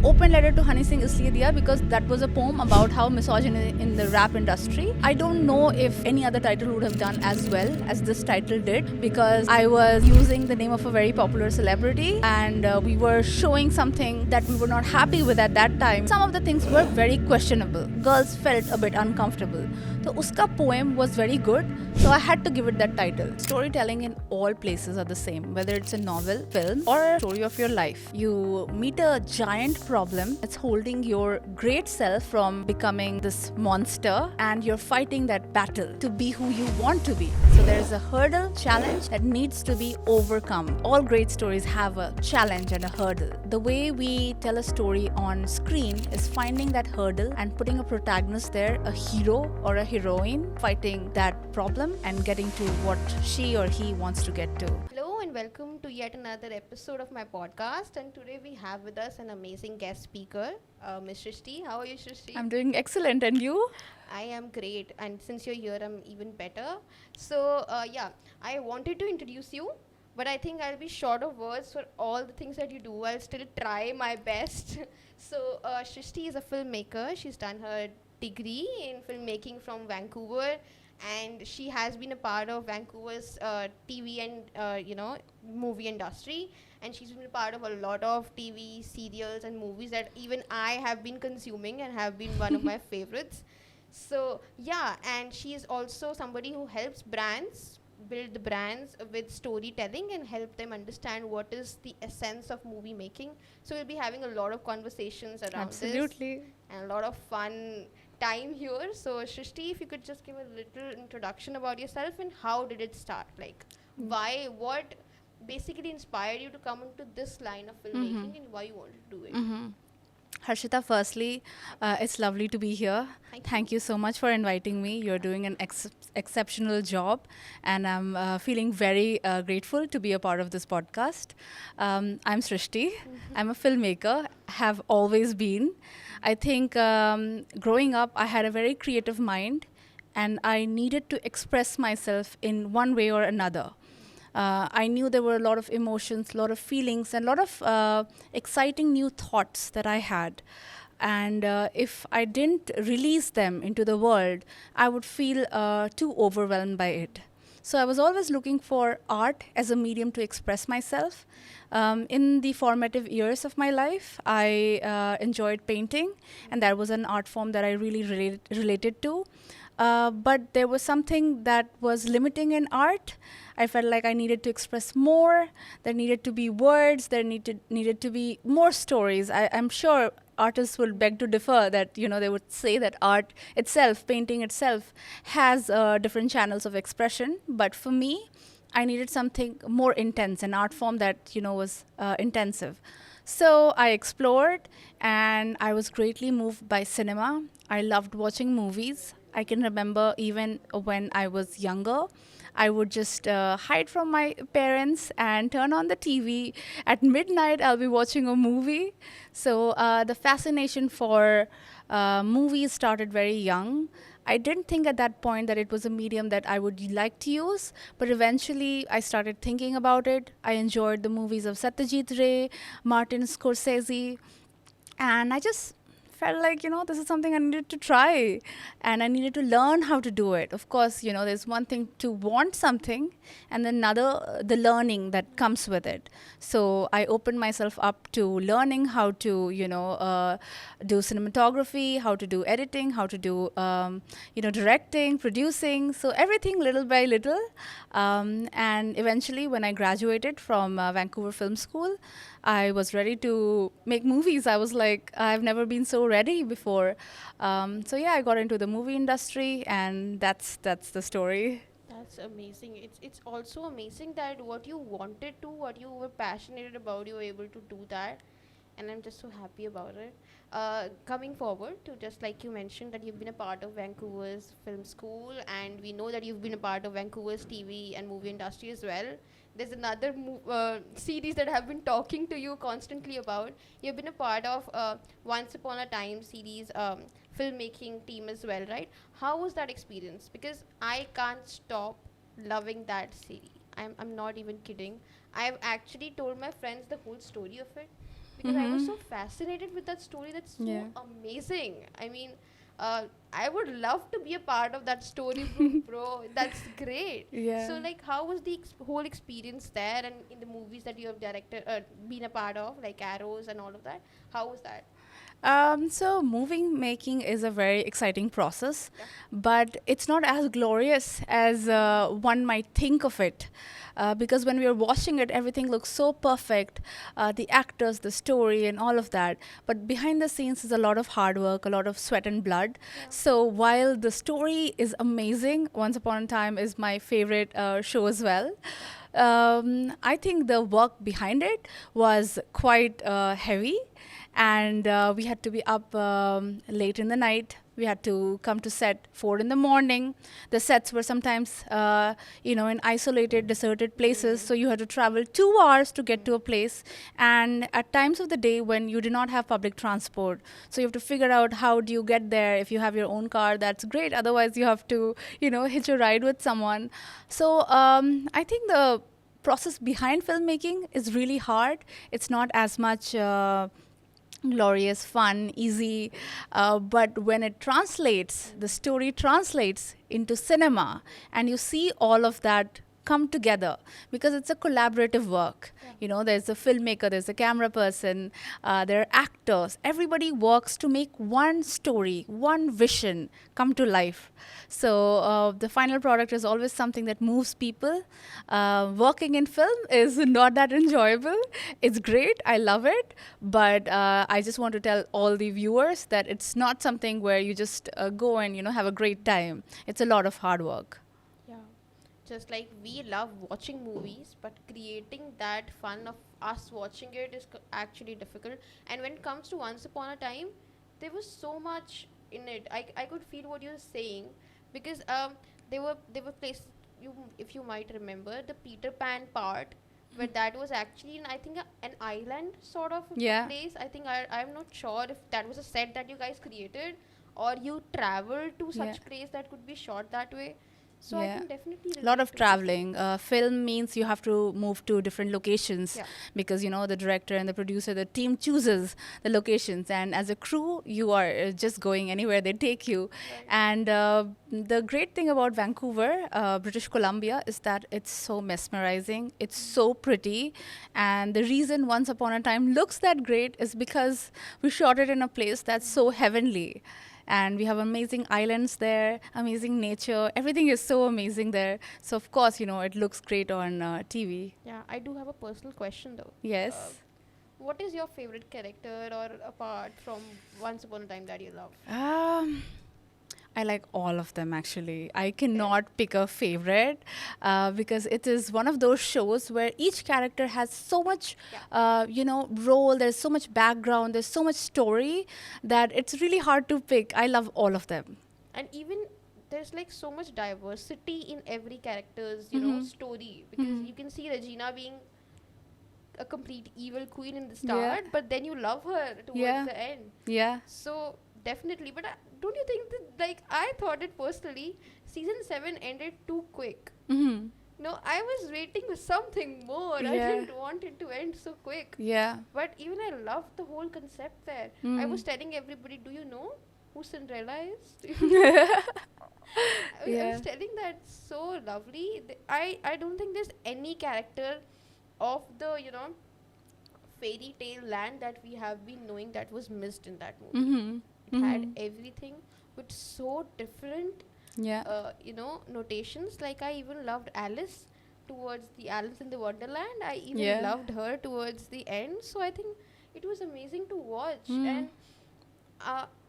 open letter to Honey Singh isliye diya because that was a poem about how misogyny in the rap industry. I don't know if any other title would have done as well as this title did, because I was using the name of a very popular celebrity, and we were showing something that we were not happy with at that time. Some of the things were very questionable. Girls felt a bit uncomfortable. So uska poem was very good, so I had to give it that title. Storytelling in all places are the same, whether it's a novel, film, or a story of your life. You meet a giant problem that's holding your great self from becoming this monster, and you're fighting that battle to be who you want to be. So there's a hurdle, challenge that needs to be overcome. All great stories have a challenge and a hurdle. The way we tell a story on screen is finding that hurdle and putting a protagonist there, a hero or a heroine, fighting that problem and getting to what she or he wants to get to. Hello and welcome to yet another episode of my podcast. And today we have with us an amazing guest speaker, Ms. Shrishti. How are you, Shrishti? I'm doing excellent, and you? I am great, and since you're here, I'm even better. So, I wanted to introduce you, but I think I'll be short of words for all the things that you do. I'll still try my best. So, Shrishti is a filmmaker. She's done her degree in filmmaking from Vancouver, and she has been a part of Vancouver's TV and movie industry, and she's been a part of a lot of TV serials and movies that even I have been consuming and have been one of my favorites. So yeah, and she is also somebody who helps brands build the brands with storytelling and help them understand what is the essence of movie making. So we'll be having a lot of conversations around this Absolutely. and a lot of fun time here. So Shrishti, if you could just give a little introduction about yourself and how did it start? Like why, what basically inspired you to come into this line of filmmaking and why you wanted to do it? Harshita, firstly, it's lovely to be here. Thank You so much for inviting me. You're doing an exceptional job, and I'm feeling very grateful to be a part of this podcast. I'm Srishti. I'm a filmmaker, have always been. I think growing up, I had a very creative mind, and I needed to express myself in one way or another. I knew there were a lot of emotions, a lot of feelings, and a lot of exciting new thoughts that I had. And if I didn't release them into the world, I would feel too overwhelmed by it. So I was always looking for art as a medium to express myself. In the formative years of my life, I enjoyed painting, and that was an art form that I really related to. But there was something that was limiting in art. I felt like I needed to express more. There needed to be words. There needed to be more stories. I'm sure artists will beg to differ that they would say that art itself, painting itself, has different channels of expression. But for me, I needed something more intense, an art form that was intensive. So I explored, and I was greatly moved by cinema. I loved watching movies. I can remember even when I was younger, I would just hide from my parents and turn on the TV. At midnight, I'll be watching a movie. So the fascination for movies started very young. I didn't think at that point that it was a medium that I would like to use, but eventually I started thinking about it. I enjoyed the movies of Satyajit Ray, Martin Scorsese, and I just felt like this is something I needed to try, and I needed to learn how to do it. Of course, there's one thing to want something, and then another, the learning that comes with it. So I opened myself up to learning how to do cinematography, how to do editing, how to do directing, producing, so everything little by little. And eventually when I graduated from Vancouver Film School, I was ready to make movies. I was like, I've never been so ready before. So yeah, I got into the movie industry, and that's the story. That's amazing. It's also amazing that what you wanted to, what you were passionate about, you were able to do that, and I'm just so happy about it. Coming forward to, just like you mentioned, that you've been a part of Vancouver's film school, and we know that you've been a part of Vancouver's TV and movie industry as well. There's another series that I've been talking to you constantly about. You've been a part of Once Upon a Time series filmmaking team as well, right? How was that experience? Because I can't stop loving that series. I'm not even kidding. I've actually told my friends the whole story of it. because I was so fascinated with that story. That's so Yeah. amazing. I mean, I would love to be a part of that story, bro. That's great. Yeah. So, like, how was the whole experience there, and in the movies that you have directed, been a part of, like Arrows and all of that? How was that? So movie making is a very exciting process, Yeah. but it's not as glorious as one might think of it. Because when we are watching it, everything looks so perfect, the actors, the story, and all of that. But behind the scenes is a lot of hard work, a lot of sweat and blood. Yeah. So while the story is amazing, Once Upon a Time is my favorite show as well. I think the work behind it was quite heavy, and we had to be up late in the night. We had to come to set 4 in the morning. The sets were sometimes, in isolated, deserted places, so you had to travel 2 hours to get to a place. And at times of the day when you do not have public transport, so you have to figure out how do you get there. If you have your own car, that's great. Otherwise, you have to, hitch a ride with someone. So I think the process behind filmmaking is really hard. It's not as much glorious, fun, easy, but when it translates, the story translates into cinema, and you see all of that come together because it's a collaborative work. There's a filmmaker, there's a camera person, there are actors. Everybody works to make one story, one vision come to life. So the final product is always something that moves people. Working in film is not that enjoyable. It's great, I love it, but I just want to tell all the viewers that it's not something where you just go and have a great time. It's a lot of hard work. Yeah. Just like we love watching movies, but creating that fun of us watching it is actually difficult. And when it comes to Once Upon a Time, there was so much in it. I could feel what you're saying, because there were places, if you might remember the Peter Pan part, where that was actually in, I think, an island sort of a Yeah. place. I think I'm not sure if that was a set that you guys created, or you traveled to such Yeah. place that could be shot that way. So I Yeah. can definitely A lot relate of to it. traveling. Film means you have to move to different locations Yeah. because the director and the producer, the team chooses the locations, and as a crew, you are just going anywhere they take you. Right. And the great thing about Vancouver, British Columbia, is that it's so mesmerizing. It's so pretty, and the reason Once Upon a Time looks that great is because we shot it in a place that's so heavenly. And we have amazing islands there, amazing nature. Everything is so amazing there. So of course, it looks great on TV. Yeah, I do have a personal question though. Yes. What is your favorite character or apart from Once Upon a Time that you love? I like all of them actually. I cannot pick a favorite because it is one of those shows where each character has so much, role. There's so much background. There's so much story that it's really hard to pick. I love all of them. And even there's like so much diversity in every character's, story, because Mhm. you can see Regina being a complete evil queen in the Yeah. start, but then you love her towards Yeah. the end. Yeah. So definitely, but don't you think that, like, I thought it personally, season 7 ended too quick. Hmm. No, I was waiting for something more. I Yeah. didn't want it to end so quick. Yeah. But even I loved the whole concept there. I was telling everybody, do you know who Cinderella is? I Yeah. was telling that so lovely. I don't think there's any character of the, fairy tale land that we have been knowing that was missed in that movie. Hmm. It had everything, but so different, Yeah. notations. Like, I even loved Alice towards the Alice in the Wonderland. I even Yeah. loved her towards the end. So I think it was amazing to watch. Mm. And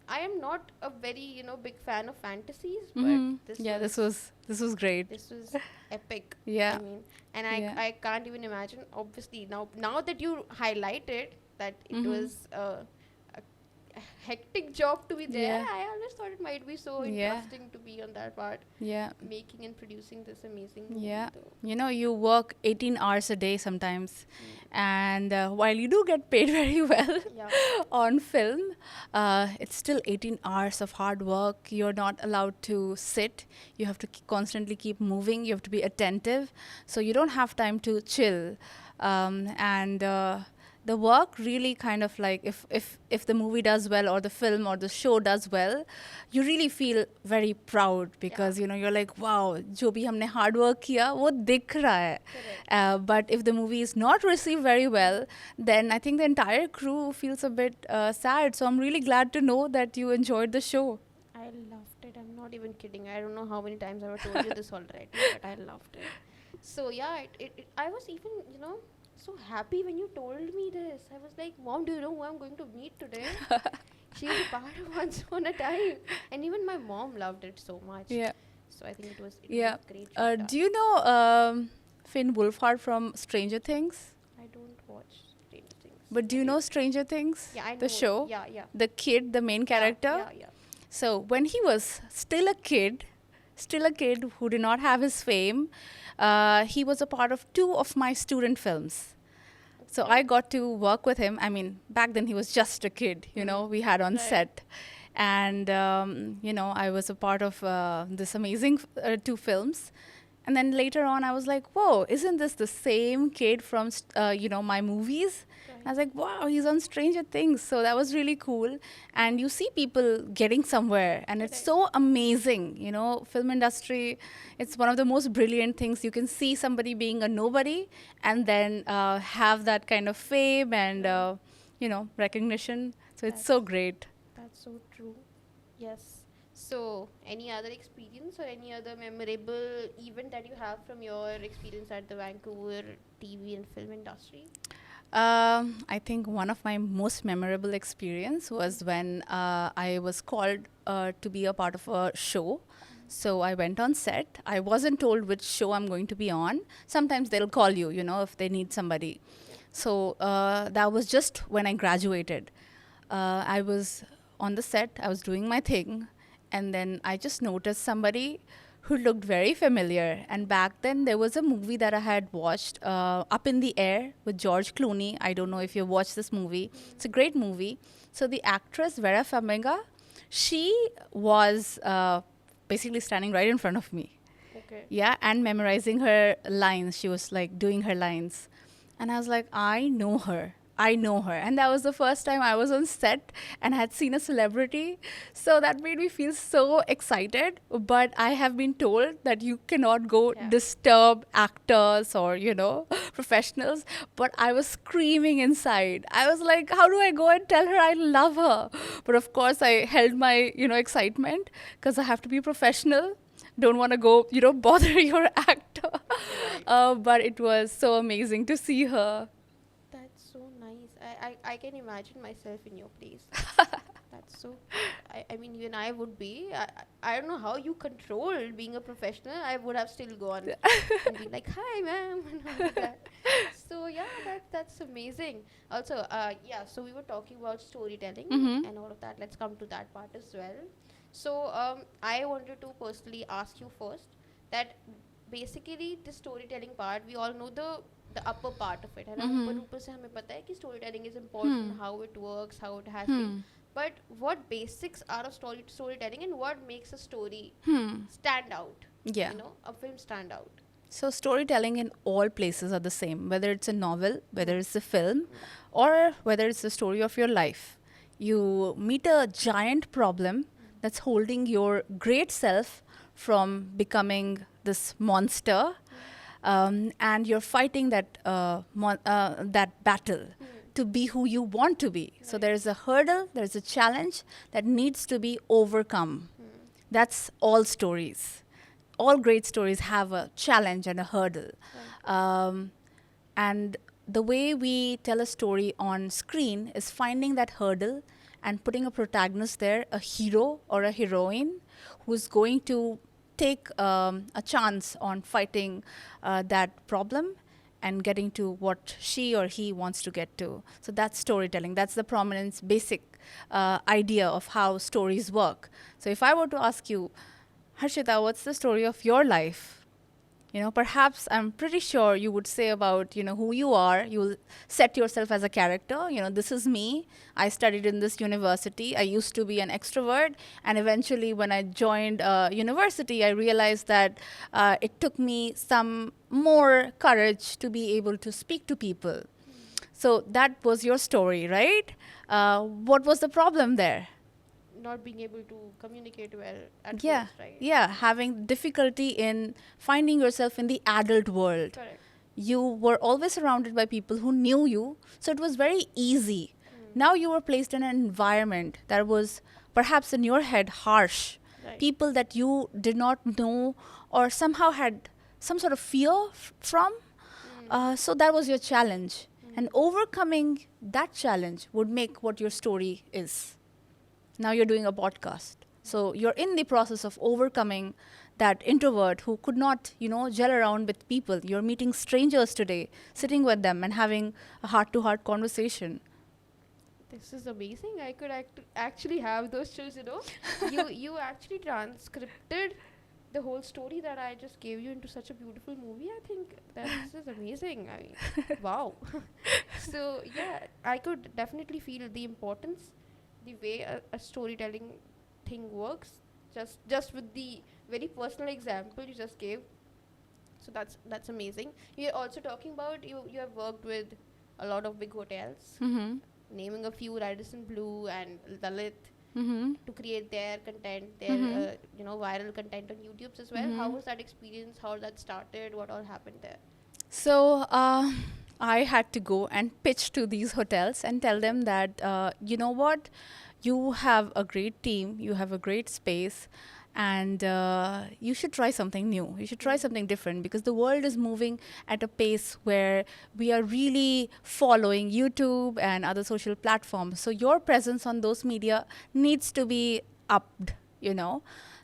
I am not a very, big fan of fantasies, Mhm. but this Yeah, was, this was great. this was epic. Yeah. I mean, and I, Yeah. I can't even imagine. Obviously, now that you highlighted that it Mhm. was a hectic job to be there, Yeah. I always thought it might be so Yeah. interesting to be on that part, Yeah. making and producing this amazing movie. Yeah. though. You work 18 hours a day sometimes. And while you do get paid very well Yeah. on film, it's still 18 hours of hard work. You're not allowed to sit. You have to constantly keep moving. You have to be attentive. So you don't have time to chill. And the work really kind of like, if the movie does well or the film or the show does well, you really feel very proud because you know you're like, wow, जो भी हमने hard work किया वो दिख रहा है. But if the movie is not received very well, then I think the entire crew feels a bit sad. So I'm really glad to know that you enjoyed the show. I loved it. I'm not even kidding. I don't know how many times I've told you this already, but I loved it. So yeah, I was even, so happy when you told me this. I was like, Mom, do you know who I'm going to meet today? She was a part of Once Upon a Time, and even my mom loved it so much. Yeah. So I think it was Yeah. a great show. Do you know Finn Wolfhard from Stranger Things? I don't watch Stranger Things. But do you know Stranger Things? Yeah, I know The show? Yeah, yeah. The kid, the main character? Yeah. So when he was still a kid who did not have his fame, he was a part of 2 of my student films. So I got to work with him. I mean, back then he was just a kid, you know, we had on Right. set. And, you know, I was a part of this amazing 2 films. And then later on, I was like, whoa, isn't this the same kid from, you know, my movies? I was like, wow, he's on Stranger Things. So that was really cool. And you see people getting somewhere, and it's so amazing. You know, film industry, it's one of the most brilliant things. You can see somebody being a nobody and then have that kind of fame and, you know, recognition. So it's so great. That's so true. Yes. So, any other experience or any other memorable event that you have from your experience at the Vancouver TV and film industry? I think one of my most memorable experience was when I was called to be a part of a show. So I went on set. I wasn't told which show I'm going to be on. Sometimes they'll call you, you know, if they need somebody. So that was just when I graduated. I was on the set, I was doing my thing, and then I just noticed somebody who looked very familiar. And back then, there was a movie that I had watched, Up in the Air, with George Clooney. I don't know if you've watched this movie. It's a great movie. So the actress Vera Farmiga, she was basically standing right in front of me. Okay. Yeah, and memorizing her lines. She was like doing her lines. And I was like, I know her. I know her. And that was the first time I was on set and had seen a celebrity. So that made me feel so excited. But I have been told that you cannot go disturb actors or, you know, professionals. But I was screaming inside. I was like, how do I go and tell her I love her? But of course, I held my, you know, excitement because I have to be professional. Don't want to go, you know, bother your actor. But it was so amazing to see her. That's so nice. I can imagine myself in your place. That's so. I mean, even I would be. I don't know how you control being a professional. I would have still gone and be like, "Hi, ma'am," and all of that. So yeah, that's amazing. Also, yeah. So we were talking about storytelling and all of that. Let's come to that part as well. So I wanted to personally ask you first that basically the storytelling part, we all know the upper part of it है ना ऊपर से हमें पता है कि storytelling is important, how it works, how it has been, but what basics are of storytelling and what makes a story stand out, Yeah. you know, a film stand out? So storytelling in all places are the same, whether it's a novel, whether it's a film, or whether it's the story of your life. You meet a giant problem that's holding your great self from becoming this monster, and you're fighting that that battle to be who you want to be. So there's a hurdle, there's a challenge that needs to be overcome. That's all stories. All great stories have a challenge and a hurdle. And the way we tell a story on screen is finding that hurdle and putting a protagonist there, a hero or a heroine, who's going to take a chance on fighting that problem and getting to what she or he wants to get to. So that's storytelling. That's the prominence, basic idea of how stories work. So if I were to ask you, Harshita, what's the story of your life? You know, perhaps I'm pretty sure you would say about, you know, who you are. You'll set yourself as a character. You know, this is me. I studied in this university. I used to be an extrovert. And eventually, when I joined university, I realized that it took me some more courage to be able to speak to people. So that was your story, right? What was the problem there? Not being able to communicate well at Yeah, first, right? yeah, having difficulty in finding yourself in the adult world. Correct. You were always surrounded by people who knew you, so it was very easy. Now you were placed in an environment that was perhaps in your head harsh. Right. People that you did not know or somehow had some sort of fear from. So that was your challenge. And overcoming that challenge would make what your story is. Now you're doing a podcast. So you're in the process of overcoming that introvert who could not, gel around with people. You're meeting strangers today, sitting with them and having a heart-to-heart conversation. This is amazing. I could actually have those chills. You actually transcripted the whole story that I just gave you into such a beautiful movie. I think this is amazing. I mean, wow. So yeah, I could definitely feel the importance, the way a storytelling thing works. Just with the very personal example you just gave. So that's amazing. You're also talking about you have worked with a lot of big hotels, Mm-hmm. naming a few, Radisson Blue and Dalit, Mm-hmm. to create their content, their viral content on YouTube as well. How was that experience? How that started? What all happened there? So I had to go and pitch to these hotels and tell them that, you know what, you have a great team, you have a great space, and you should try something new. You should try something different because the world is moving at a pace where we are really following YouTube and other social platforms. So your presence on those media needs to be upped.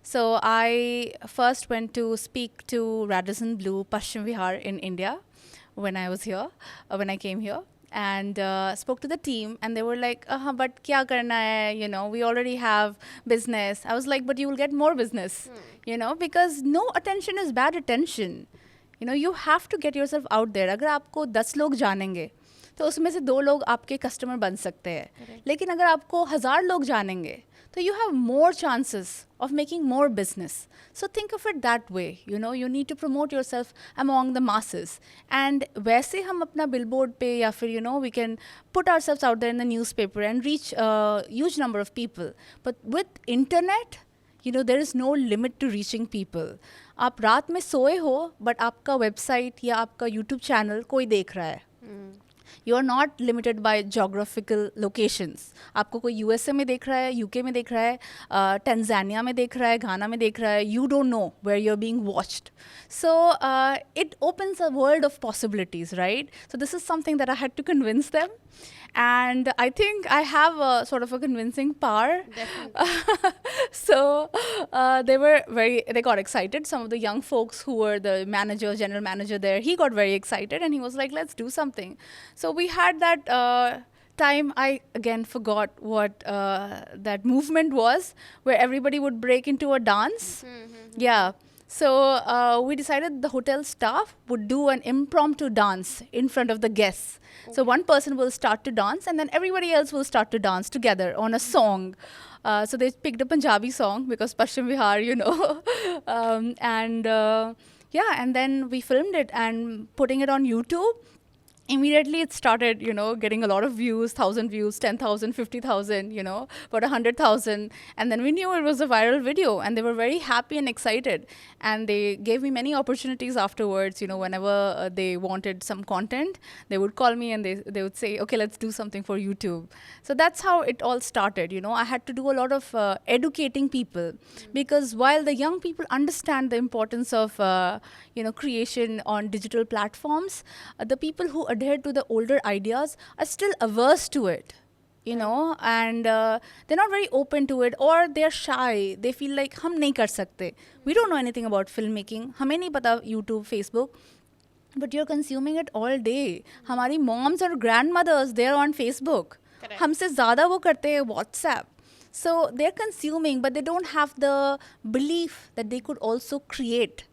So I first went to speak to Radisson Blue, Paschim Vihar in India when I was here, when I came here, and spoke to the team, and they were like, but kya karna hai, we already have business. I was like, but you will get more business, because no attention is bad attention. You have to get yourself out there. अगर आपको 10 लोग जानेंगे तो उसमें से 2 लोग आपके customer बन सकते हैं. लेकिन अगर आपको 1000 लोग जानेंगे तो you have more chances of making more business. So think of it that way. You need to promote yourself among the masses. And वैसे हम अपना billboard पे या फिर we can put ourselves out there in the newspaper and reach a huge number of people. But with internet, there is no limit to reaching people. आप रात में सोए हो but आपका website या आपका YouTube channel कोई देख रहा है. You are not limited by geographical locations. आपको कोई USA में देख रहा है, UK में देख रहा है, Tanzania में देख रहा है, Ghana में देख रहा है. You don't know where you're being watched. So it opens a world of possibilities, right? So this is something that I had to convince them. And I think I have a sort of a convincing power. Definitely. So they got excited. Some of the young folks who were the general manager there, he got very excited and he was like, let's do something. So we had that time. I again forgot what that movement was, where everybody would break into a dance. Yeah. So we decided the hotel staff would do an impromptu dance in front of the guests. Okay. So one person will start to dance and then everybody else will start to dance together on a song. So they picked a Punjabi song because Paschim Vihar, and then we filmed it and putting it on YouTube. Immediately it started, getting a lot of views, 1,000 views, 10,000, 50,000, about 100,000. And then we knew it was a viral video and they were very happy and excited. And they gave me many opportunities afterwards, whenever they wanted some content, they would call me and they would say, okay, let's do something for YouTube. So that's how it all started, I had to do a lot of educating people because while the young people understand the importance of, creation on digital platforms, the people who adhere to the older ideas are still averse to it, and they're not very open to it or they're shy. They feel like, hum nahi kar sakte. We don't know anything about filmmaking. Hame nahi pata YouTube, Facebook. But you're consuming it all day. Hamari moms or grandmothers, they're on Facebook. Humse zyada wo karte hai WhatsApp. So they're consuming, but they don't have the belief that they could also create.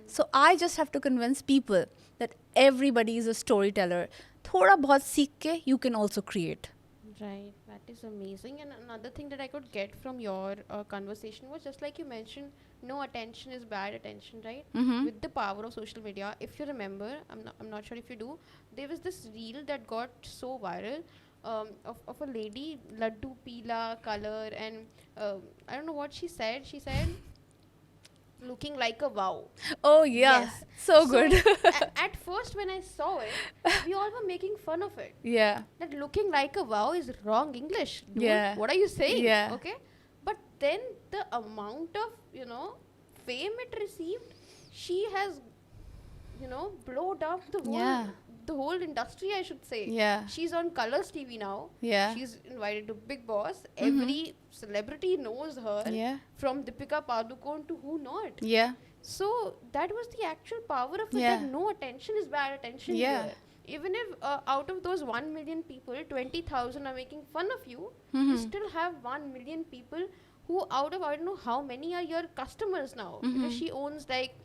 So I just have to convince people that everybody is a storyteller. Thoda bahut seekh ke you can also create. Right, that is amazing. And another thing that I could get from your conversation was just like you mentioned, no attention is bad attention, right? Mm-hmm. With the power of social media, if you remember, I'm not sure if you do, there was this reel that got so viral of a lady, laddu pila color, and I don't know what she said. She said, looking like a wow. Oh yeah, Yes. so good. At first, when I saw it, we all were making fun of it. Yeah, That looking like a wow is wrong English. Dude, Yeah. what are you saying? Yeah. Okay. But then the amount of, fame it received, she has, blowed up Yeah. the whole industry, I should say. Yeah. She's on Colors TV now. Yeah. She's invited to Big Boss. Mhm. Every celebrity knows her. Yeah. From Deepika Padukone to who not. Yeah. So that was the actual power of it. Yeah. That no attention is bad attention Yeah. here. Even if out of those 1 million people, 20,000 are making fun of you, you Mhm. still have 1 million people who, out of I don't know how many, are your customers now. Mhm. Because she owns like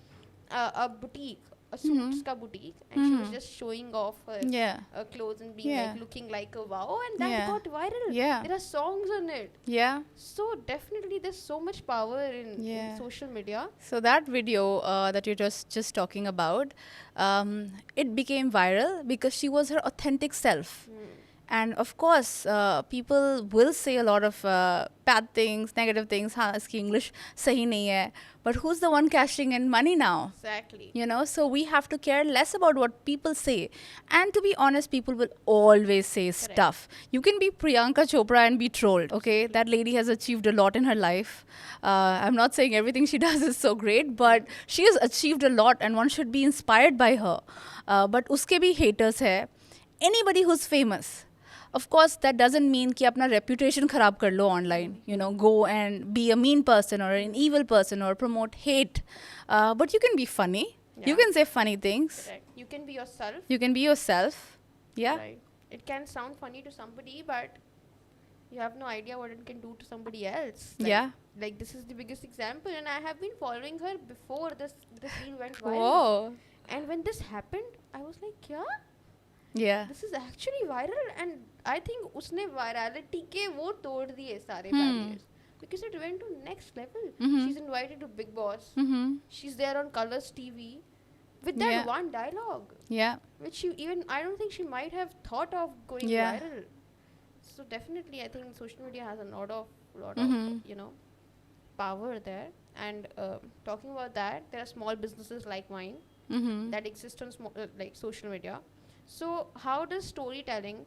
a boutique, a suits ka boutique, and she was Mhm. just showing off her Yeah. clothes and being Yeah. like looking like a wow, and that Yeah. got viral. Yeah. There are songs on it. Yeah. So definitely, there's so much power in Yeah. social media. So that video that you're just talking about, it became viral because she was her authentic self. And of course, people will say a lot of bad things, negative things. हाँ, इसकी English सही नहीं है. But who's the one cashing in money now? Exactly. You know, so we have to care less about what people say. And to be honest, people will always say stuff. You can be Priyanka Chopra and be trolled, okay? That lady has achieved a lot in her life. I'm not saying everything she does is so great, but she has achieved a lot and one should be inspired by her. But uske bhi haters hai. Anybody who's famous, of course, that doesn't mean कि अपना reputation खराब कर लो online. You know, go and be a mean person or an evil person or promote hate. But you can be funny. You Yeah. can say funny things. Correct. You can be yourself. You can be yourself. Yeah. Right. It can sound funny to somebody, but you have no idea what it can do to somebody else. Yeah. Like this is the biggest example, and I have been following her before this reel went viral. Whoa. And when this happened, I was like, "Kya? Yeah. This is actually viral." And I think उसने virality के वो तोड़ दिए सारे Hmm. barriers because it went to next level. Mhm. She's invited to Big Boss. Mm-hmm. She's there on Colors TV with that Yeah. one dialogue, Yeah. which she even I don't think she might have thought of going Yeah. viral. So definitely, I think social media has a lot of Mhm. power there. And talking about that, there are small businesses like mine Mm-hmm. that exist on like social media. So how does storytelling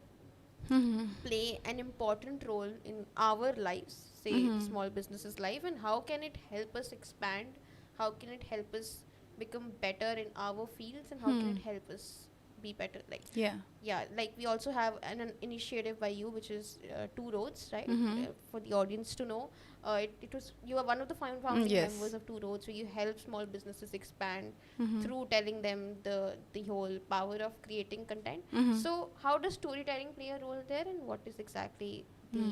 Mm-hmm. play an important role in our lives, say Mhm. small businesses' life, and how can it help us expand? How can it help us become better in our fields, and how can it help us be better? Like Yeah. like we also have an initiative by you, which is Two Roads, right? Mhm. For the audience to know, it was you are one of the founding Yes. members of Two Roads, where you help small businesses expand Mhm. through telling them the whole power of creating content. Mhm. So how does storytelling play a role there, and what is exactly the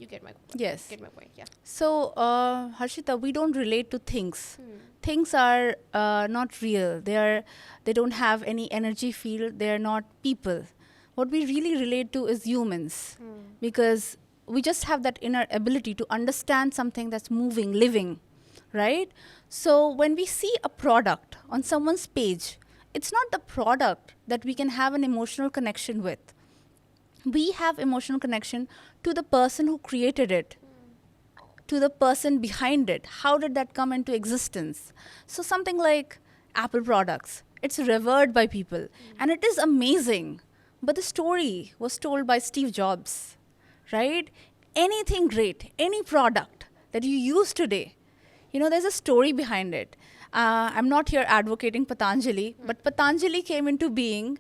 you get my Yes. get my point? Yeah. So, Harshita, we don't relate to things. Hmm. Things are not real. They don't have any energy field. They are not people. What we really relate to is humans, because we just have that inner ability to understand something that's moving, living, right? So when we see a product on someone's page, it's not the product that we can have an emotional connection with. We have emotional connection to the person who created it, to the person behind it. How did that come into existence? So something like Apple products, it's revered by people and it is amazing. But the story was told by Steve Jobs, right? Anything great, any product that you use today, there's a story behind it. I'm not here advocating Patanjali, but Patanjali came into being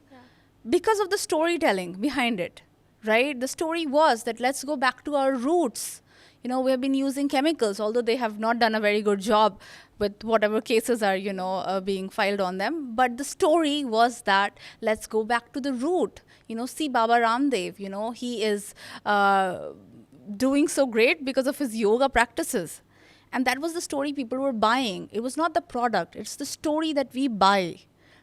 because of the storytelling behind it, right? The story was that let's go back to our roots. We have been using chemicals, although they have not done a very good job with whatever cases are, being filed on them. But the story was that let's go back to the root. See Baba Ramdev, he is doing so great because of his yoga practices. And that was the story people were buying. It was not the product, it's the story that we buy,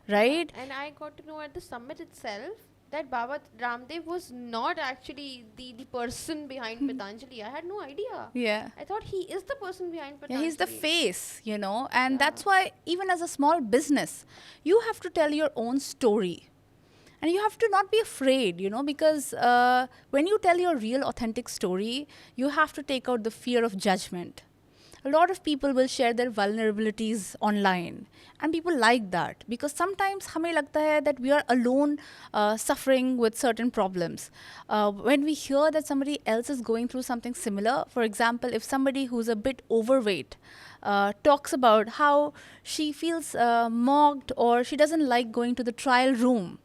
right? And I got to know at the summit itself, that Baba Ramdev was not actually the person behind Patanjali. I had no idea. Yeah. I thought he is the person behind Yeah, Patanjali. he's the face, you know, and Yeah. that's why even as a small business, you have to tell your own story. And you have to not be afraid, you know, because when you tell your real authentic story, you have to take out the fear of judgment. A lot of people will share their vulnerabilities online, and people like that because sometimes हमें लगता है that we are alone suffering with certain problems. When we hear that somebody else is going through something similar, for example, if somebody who's a bit overweight talks about how she feels mocked or she doesn't like going to the trial room,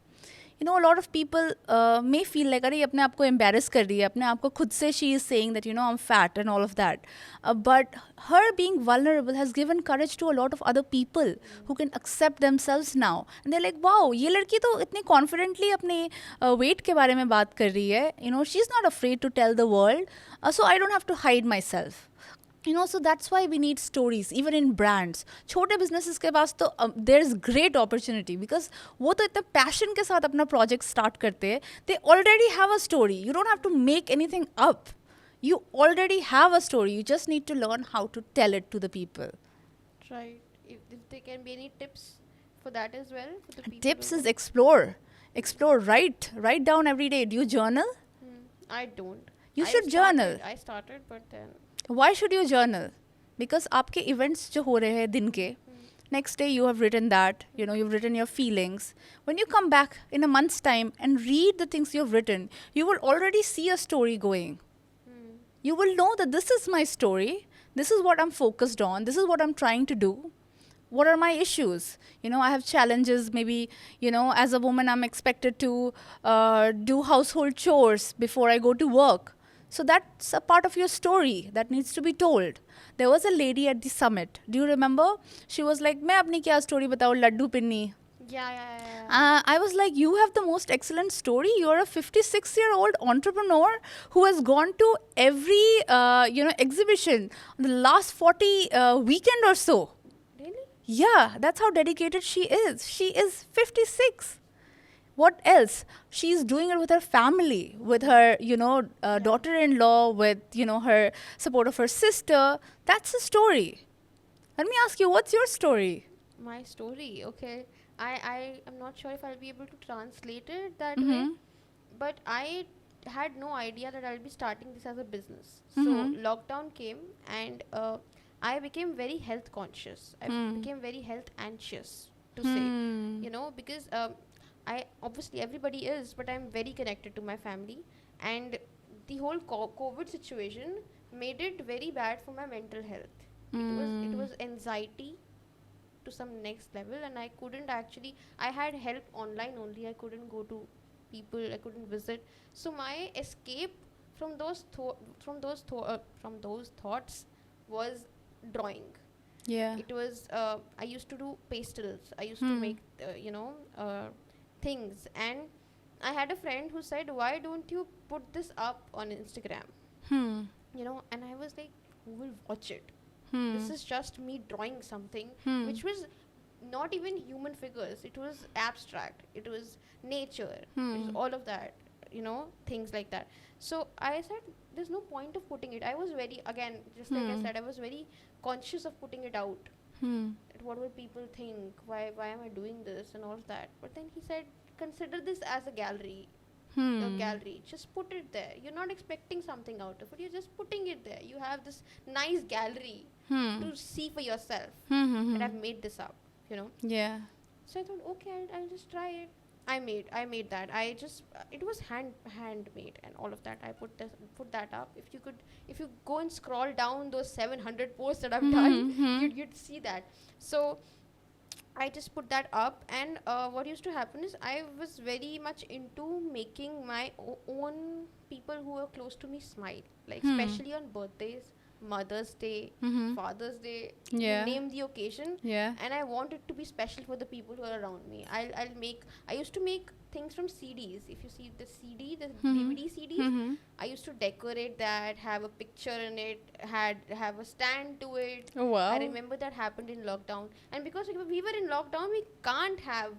you know, a lot of people may feel like, अरे अपने आप को embarrass कर रही है, अपने आप को खुद से she is saying that, you know, I'm fat and all of that. But her being vulnerable has given courage to a lot of other people who can accept themselves now. And they're like, wow, ये लड़की तो इतनी confidently अपने weight के बारे में बात कर रही है. You know, she's not afraid to tell the world. So I don't have to hide myself. You know, so that's why we need stories even in brands. छोटे businesses के पास तो there's great opportunity because वो तो इतना passion के साथ अपना project start करते हैं. They already have a story. You don't have to make anything up. You already have a story. You just need to learn how to tell it to the people. Right. If there can be any tips for that as well for the people. Tips is explore. Explore. Write down every day. Do you journal? I don't. You should journal. I started, but then. Why should you journal? Because आपके events जो हो रहे हैं दिन के, next day you have written that, you know, you've written your feelings. When you come back in a month's time and read the things you've written, you will already see a story going. You will know that this is my story, this is what I'm focused on, this is what I'm trying to do. What are my issues? You know, I have challenges. Maybe, you know, as a woman, I'm expected to do household chores before I go to work. So that's a part of your story that needs to be told. There was a lady at the summit. Do you remember? She was like, मैं अपनी क्या story बताऊँ लड्डू पिन्नी. Yeah. I was like, you have the most excellent story. You're a 56-year-old entrepreneur who has gone to every, you know, exhibition the last 40 weekend or so. Really? Yeah, that's how dedicated she is. She is 56. What else? She's doing it with her family, with her, you know, daughter-in-law, with, you know, her support of her sister. That's a story. Let me ask you, what's your story? My story, okay. I am not sure if I'll be able to translate it that way, but I had no idea that I'll be starting this as a business. So lockdown came and I became very health conscious. I became very health anxious to say, you know, because I obviously everybody is, but I'm very connected to my family, and the whole COVID situation made it very bad for my mental health. It was anxiety to some next level, and I couldn't actually. I had help online only. I couldn't go to people. I couldn't visit. So my escape from those thoughts was drawing. Yeah. It was I used to do pastels. I used to make you know things, and I had a friend who said, why don't you put this up on Instagram? You know, and I was like, who will watch it? This is just me drawing something which was not even human figures. It was abstract, it was nature, it was all of that, you know, things like that. So I said there's no point of putting it. I was very, again, just like I said, I was very conscious of putting it out. What will people think? Why am I doing this and all of that? But then he said, consider this as a gallery. A gallery. Just put it there. You're not expecting something out of it. You're just putting it there. You have this nice gallery to see for yourself. And I've made this up, you know. Yeah. So I thought, okay, I'll just try it. I made that. I just it was handmade and all of that. I put that up. If you go and scroll down those 700 posts that I've done, you'd see that. So I just put that up, and what used to happen is I was very much into making my own people who were close to me smile, like especially on birthdays, Mother's Day, Father's Day, Yeah. you name the occasion. Yeah. And I want it to be special for the people who are around me. I used to make things from CDs. If you see the DVD CDs, I used to decorate that, have a picture in it, have a stand to it. Oh, wow. I remember that happened in lockdown, and because we were in lockdown, we can't have,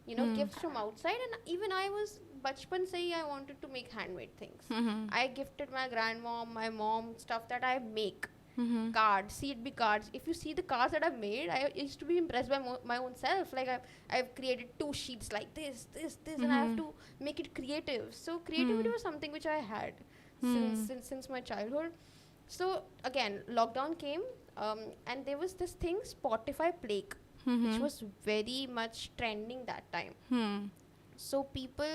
you know, gifts from outside, and even I was bachpan se hi I wanted to make handmade things. Mhm. I gifted my grandmom, my mom stuff that I make. Mhm. Cards, see it be cards. If you see the cards that I've made, I used to be impressed by my own self. Like I've created 2 sheets like this, and I have Mhm. to make it creative. So creativity was something which I had since my childhood. So again, lockdown came, and there was this thing, Spotify Plague, which was very much trending that time. Hmm. So people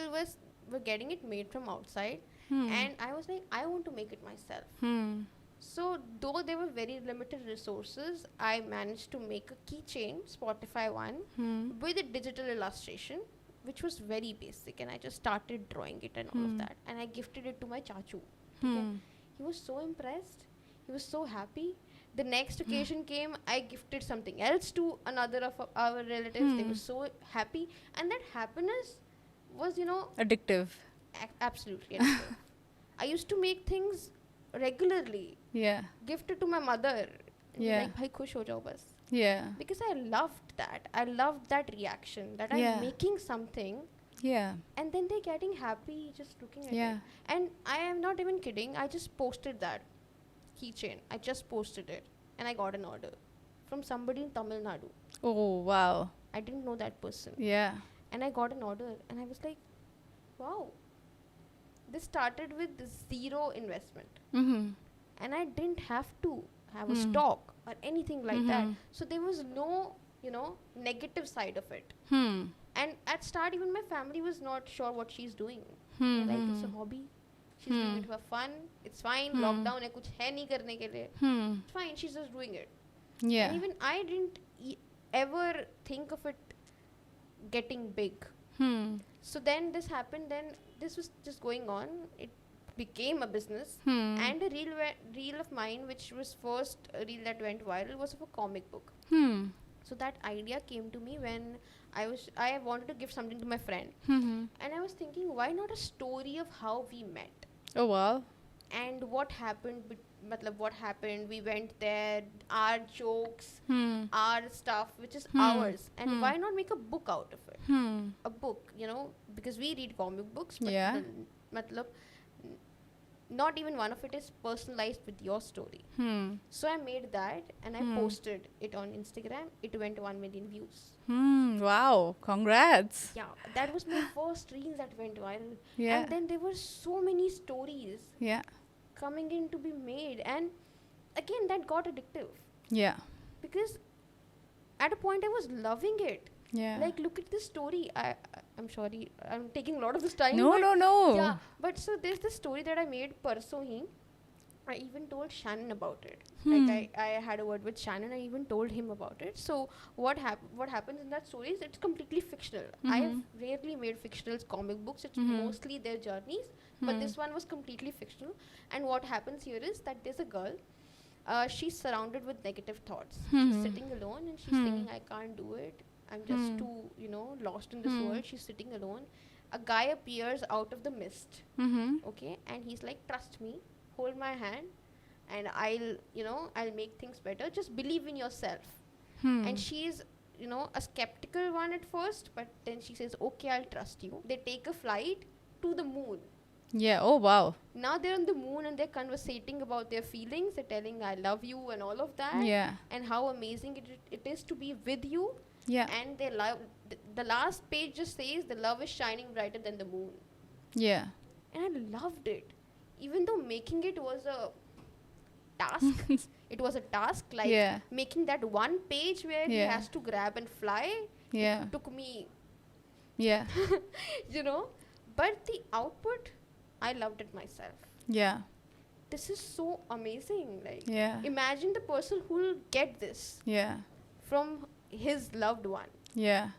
were getting it made from outside, and I was like, I want to make it myself. Hmm. So though there were very limited resources, I managed to make a keychain, Spotify one, with a digital illustration, which was very basic, and I just started drawing it and all of that, and I gifted it to my chachu. Okay? He was so impressed. He was so happy. The next occasion came, I gifted something else to another of our relatives. They were so happy, and that happiness was, Addictive. absolutely addictive. I used to make things regularly, Yeah. gifted to my mother. And Yeah. like, bhai khush ho jao bas. Yeah. Because I loved that. I loved that reaction, that Yeah. I'm making something, Yeah. and then they're getting happy just looking at Yeah. it. And I am not even kidding. I just posted that keychain. I just posted it, and I got an order from somebody in Tamil Nadu. Oh, wow. I didn't know that person. Yeah. And I got an order, and I was like, wow. This started with zero investment. Mhm. And I didn't have to have a stock or anything like that. So there was no, negative side of it. Hmm. And at start, even my family was not sure what she's doing. Hmm. They're like, it's a hobby. She's doing it for fun. It's fine. Lockdown hai, kuch hai nahi karne ke liye. Hmm. It's fine. She's just doing it. Yeah. And even I didn't ever think of it getting big. Hmm. So then this happened. Then this was just going on. It became a business. Hmm. And a reel of mine, which was first a reel that went viral, was of a comic book. Hmm. So that idea came to me when I wanted to give something to my friend. Hmm. And I was thinking, why not a story of how we met? Oh, wow. And what happened, what happened, we went there, our jokes, Hmm. our stuff, which is ours. And why not make a book out of it? Hmm. A book, because we read comic books, but Yeah. not even one of it is personalized with your story. Hmm. So I made that, and I posted it on Instagram. It went 1 million views. Hmm. Wow. Congrats. Yeah, that was my first reel that went viral. Yeah. And then there were so many stories Yeah. coming in to be made, and again that got addictive, Yeah. because at a point I was loving it. Yeah. Like, look at this story. I'm sorry, I'm taking a lot of this time. No, but no, no. Yeah, but so there's this story that I made parso hi. I even told Shannon about it. Like I had a word with Shannon. I even told him about it. So what happens in that story is it's completely fictional. I have rarely made fictional comic books. It's mostly their journeys. But this one was completely fictional. And what happens here is that there's a girl. She's surrounded with negative thoughts. She's sitting alone and she's thinking, I can't do it. I'm just too, lost in this world. She's sitting alone. A guy appears out of the mist. Mm-hmm. Okay, and he's like, trust me, hold my hand, and I'll make things better. Just believe in yourself. And she's, a skeptical one at first, but then she says, okay, I'll trust you. They take a flight to the moon. Yeah. Oh, wow. Now they're on the moon and they're conversating about their feelings. They're telling, I love you and all of that. Yeah. And how amazing it is to be with you. Yeah. And their love, the last page just says, the love is shining brighter than the moon. Yeah. And I loved it. Even though making it was a task, it was a task, like Yeah. making that one page where he Yeah. has to grab and fly. Yeah. It took me, Yeah. but the output, I loved it myself. Yeah. This is so amazing. Like, Yeah. imagine the person who will get this Yeah. from his loved one. Yeah.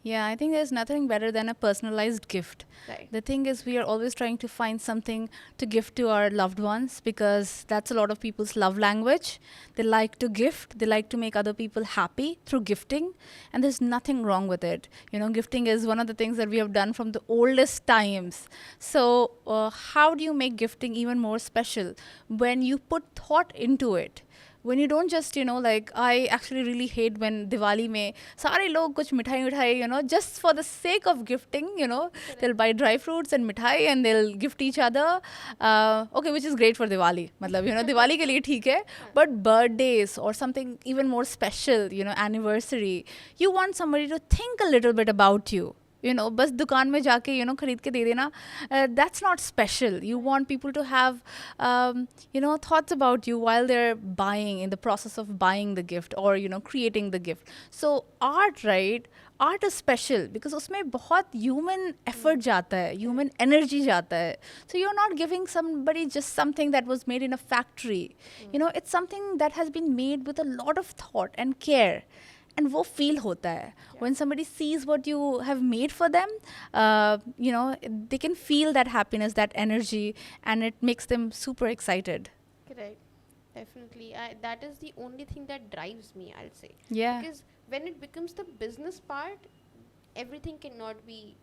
Yeah, I think there's nothing better than a personalized gift. Right. The thing is, we are always trying to find something to gift to our loved ones because that's a lot of people's love language. They like to gift, they like to make other people happy through gifting, and there's nothing wrong with it. Gifting is one of the things that we have done from the oldest times. So, how do you make gifting even more special? When you put thought into it, when you don't just, you know, like I actually really hate when Diwali mein sare log kuch mithai, you know, just for the sake of gifting, you know, they'll buy dry fruits and mithai and they'll gift each other. Okay, which is great for Diwali, matlab, you know, Diwali ke liye theek hai, but birthdays or something even more special, you know, anniversary, you want somebody to think a little bit about you. You know, बस दुकान में जाके, you know, खरीद के दे देना, that's not special. You want people to have, you know, thoughts about you while they're buying, in the process of buying the gift or, you know, creating the gift. So art, right? Art is special because उसमें बहुत human effort जाता है, human energy जाता है. So you're not giving somebody just something that was made in a factory. You know, it's something that has been made with a lot of thought and care. And वो feel होता है. When somebody sees what you have made for them, you know, they can feel that happiness, that energy, and it makes them super excited. Correct. Definitely. That is the only thing that drives me, I'll say. Yeah. Because when it becomes the business part, everything cannot be,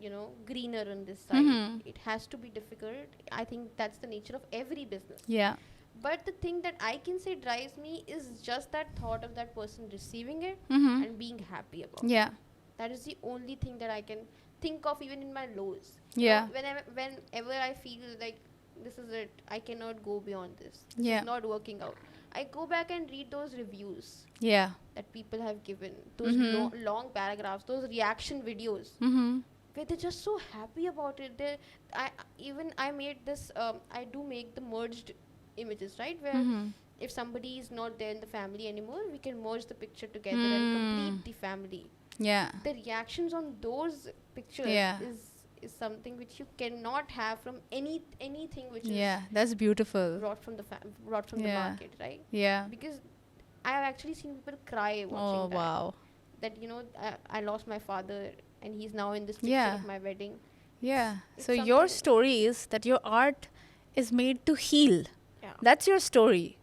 you know, greener on this side. It has to be difficult. I think that's the nature of every business. Yeah. But the thing that I can say drives me is just that thought of that person receiving it and being happy about it. Yeah. That is the only thing that I can think of even in my lows. Yeah. Whenever I feel like this is it, I cannot go beyond this. Yeah. It's not working out. I go back and read those reviews Yeah. that people have given, those long paragraphs, those reaction videos. Where they're just so happy about it. I made this, I do make the merged images, right? Where if somebody is not there in the family anymore, we can merge the picture together and complete the family. Yeah. The reactions on those pictures is something which you cannot have from anything which Yeah, that's beautiful. is brought from the market, right? Yeah. Because I have actually seen people cry watching Oh, that. wow. That, you know, I lost my father and he's now in this picture Yeah. of my wedding. Yeah. It's So your something- story is that your art is made to heal. Yeah. That's your story.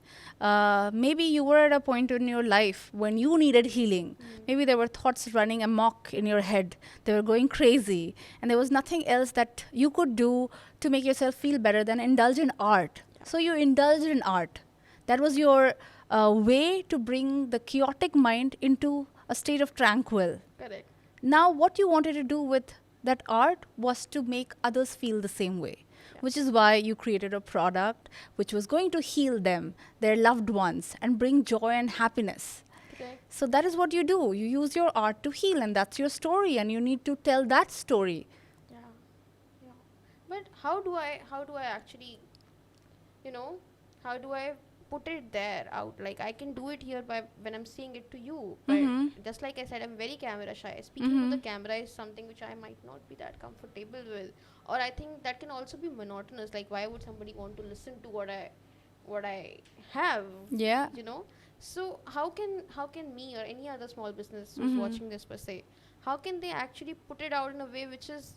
Maybe you were at a point in your life when you needed healing. Maybe there were thoughts running amok in your head. They were going crazy. And there was nothing else that you could do to make yourself feel better than indulge in art. So you indulged in art. That was your way to bring the chaotic mind into a state of tranquil. Correct. Now, what you wanted to do with that art was to make others feel the same way, which is why you created a product which was going to heal them, their loved ones, and bring joy and happiness. Correct. So that is what you do. You use your art to heal, and that's your story, and you need to tell that story. Yeah. Yeah. But how do I actually, you know, how do I put it there out? Like, I can do it here by when I'm saying it to you. But just like I said, I'm very camera shy. Speaking to the camera is something which I might not be that comfortable with. Or I think that can also be monotonous. Like, why would somebody want to listen to what I have? Yeah. You know. So how can me or any other small business who's watching this per se, how can they actually put it out in a way which is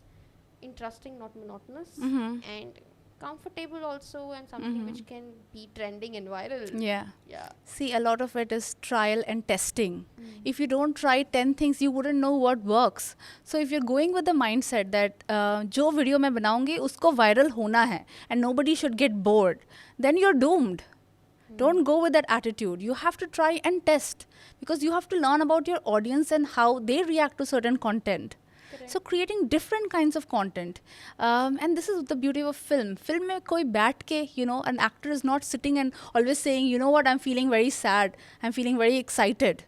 interesting, not monotonous, and comfortable also, and something which can be trending and viral? Yeah. Yeah. See, a lot of it is trial and testing. If you don't try 10 things, you wouldn't know what works. So if you're going with the mindset that जो video मैं बनाऊंगी उसको viral होना है and nobody should get bored, then you're doomed. Don't go with that attitude. You have to try and test because you have to learn about your audience and how they react to certain content. Correct. So creating different kinds of content. And this is the beauty of film. Film में कोई बैठ के, you know, an actor is not sitting and always saying, you know what, I'm feeling very sad, I'm feeling very excited.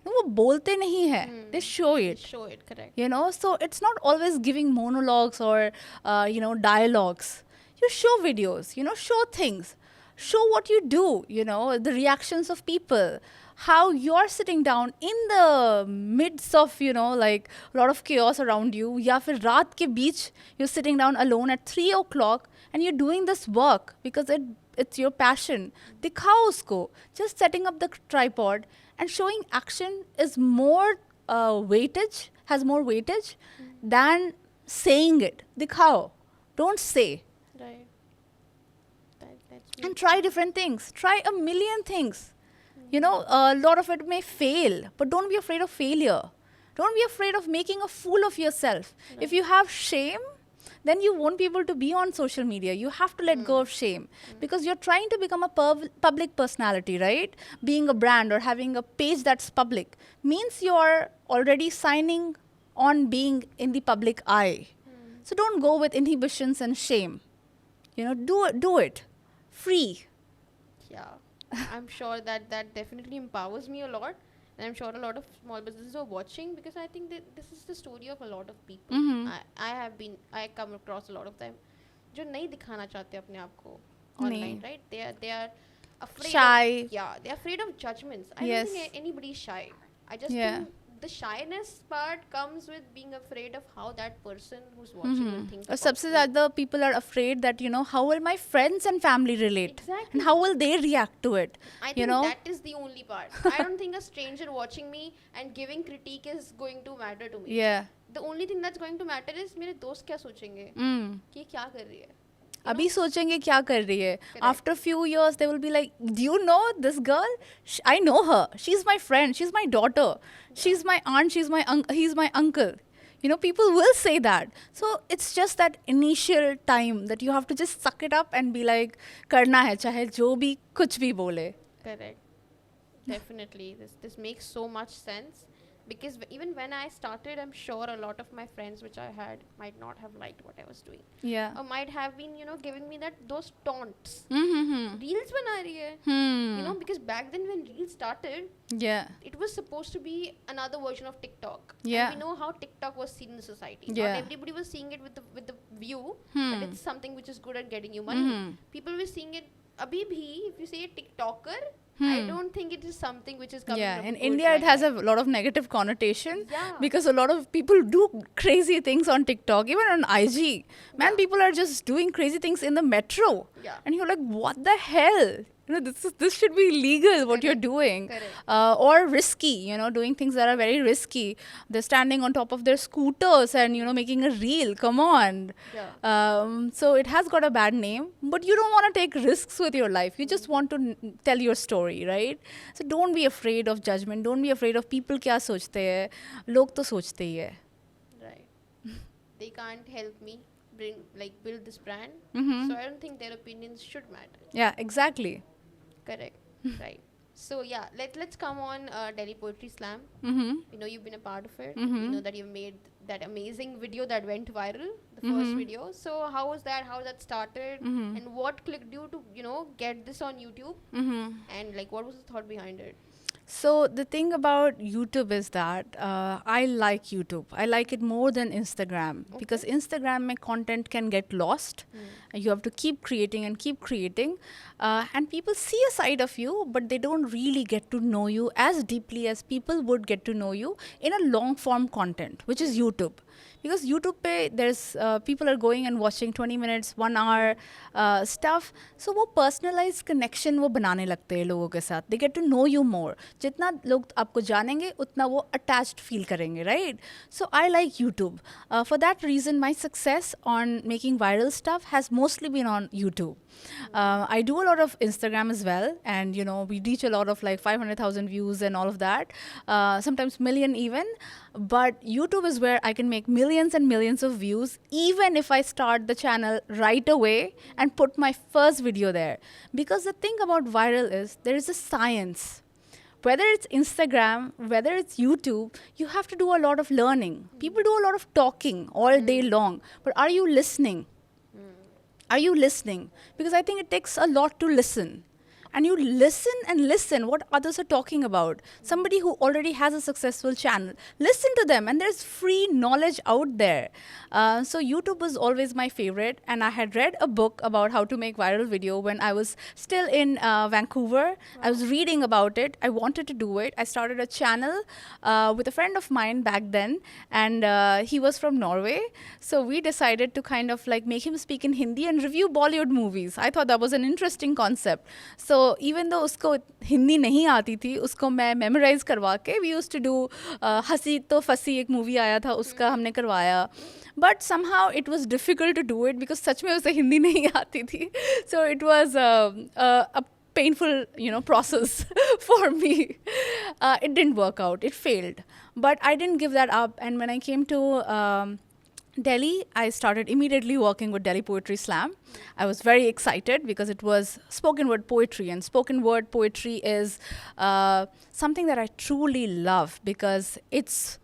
No, वो बोलते नहीं है. They show it. Show it. Correct. You know, so it's not always giving monologues or, you know, dialogues. You show videos, you know, show things. Show what you do, you know, the reactions of people. How you're sitting down in the midst of, you know, like a lot of chaos around you. या फिर रात के बीच you're sitting down alone at 3 o'clock and you're doing this work because it's your passion. दिखाओ उसको. Just setting up the tripod and showing action is more weightage, has more weightage than saying it. दिखाओ. Don't say. Right. That's And try different things. Try a million things. You know, a lot of it may fail, but don't be afraid of failure. Don't be afraid of making a fool of yourself. If you have shame, then you won't be able to be on social media. You have to let go of shame because you're trying to become a public personality, right? Being a brand or having a page that's public means you're already signing on being in the public eye. So don't go with inhibitions and shame. Do it. Free. Yeah, I'm sure that that definitely empowers me a lot, and I'm sure a lot of small businesses are watching because I think that this is the story of a lot of people. Mhm. I come across a lot of them, जो नहीं दिखाना चाहते अपने आप को नहीं. online, right? They are afraid. Shy. They're afraid of judgments. I Yes. don't think anybody's shy. I just Yeah. think the shyness part comes with being afraid of how that person who's watching will think. Or about सबसे you. ज़्यादा people are afraid that, how will my friends and family relate? Exactly. And how will they react to it? I you think know? that is the only part. I don't think a stranger watching me and giving critique is going to matter to me. Yeah. The only thing that's going to matter is मेरे दोस्त क्या सोचेंगे Mm. कि ये क्या कर रही है. अभी सोचेंगे क्या कर रही है. Correct. After few years, they will be like, do you know this girl? I know her. She's my friend. She's my daughter. She's my aunt. He's my uncle. People will say that. So it's just that initial time that you have to just suck it up and be like, करना है चाहे जो भी कुछ भी बोले. Correct. Definitely. This makes so much sense. Because even when I started, I'm sure a lot of my friends which I had might not have liked what I was doing. Yeah. Or might have been, giving me those taunts. Mm-hmm. Reels बना रही है. Hmm. Because back then when Reels started, Yeah. it was supposed to be another version of TikTok. Yeah. And we know how TikTok was seen in the society. Yeah. Not everybody was seeing it with the view Hmm. that it's something which is good at getting you money. Mhm. People were seeing it. Abhi bhi, if you say a TikToker, I Hmm. don't think it is something which is coming Yeah, from in a good India it has a background. lot of negative connotation Yeah. because a lot of people do crazy things on TikTok, even on IG. Man, Yeah. people are just doing crazy things in the metro. Yeah. And you're like, what the hell? This should be illegal what you're Correct. doing. Correct. Or risky, doing things that are very risky. They're standing on top of their scooters and, making a reel. Come on. Yeah. So it has got a bad name, but you don't want to take risks with your life. You just want to tell your story, right? So don't be afraid of judgment. Don't be afraid of people क्या सोचते हैं. लोग तो सोचते ही है. Right. They can't help me build this brand. Mhm. So I don't think their opinions should matter. Yeah, exactly. Correct. Right. So yeah, let's come on Delhi Poetry Slam. Mm-hmm. You've been a part of it. Mhm. You know that you've made that amazing video that went viral, the first Mhm. video. So how was that? How that started? Mhm. And what clicked you to get this on YouTube? Mm-hmm. And what was the thought behind it? So the thing about YouTube is that I like YouTube. I like it more than Instagram because Instagram mein content can get lost. You have to keep creating and keep creating. And people see a side of you, but they don't really get to know you as deeply as people would get to know you in a long form content, which is YouTube. Because YouTube pe there's people are going and watching 20 minutes, 1 hour stuff. So वो personalized connection वो बनाने लगते हैं लोगों के साथ. They get to know you more. जितना लोग आपको जानेंगे उतना वो attached feel करेंगे, right? So I like YouTube. For that reason, my success on making viral stuff has mostly been on YouTube. I do a lot of Instagram as well, and we reach a lot of like 500,000 views and all of that, sometimes million even. But YouTube is where I can make millions and millions of views, even if I start the channel right away and put my first video there. Because the thing about viral is there is a science. Whether it's Instagram, whether it's YouTube, you have to do a lot of learning. People do a lot of talking all day long, but are you listening? Are you listening? Because I think it takes a lot to listen. And you listen what others are talking about. Somebody who already has a successful channel, listen to them, and there's free knowledge out there. So YouTube was always my favorite, and I had read a book about how to make viral video when I was still in Vancouver. Wow. I was reading about it. I wanted to do it. I started a channel with a friend of mine back then, and he was from Norway. So we decided to kind of like make him speak in Hindi and review Bollywood movies. I thought that was an interesting concept. So even though उसको हिंदी नहीं आती थी, उसको मैं memorise करवा के we used to do हंसी तो फंसी एक मूवी आया था उसका हमने करवाया. But somehow it was difficult to do it because सच में उसे हिंदी नहीं आती थी. So it was a painful process for me. It didn't work out. It failed. But I didn't give that up. And when I came to Delhi, I started immediately working with Delhi Poetry Slam. I was very excited because it was spoken word poetry, and spoken word poetry is something that I truly love because it's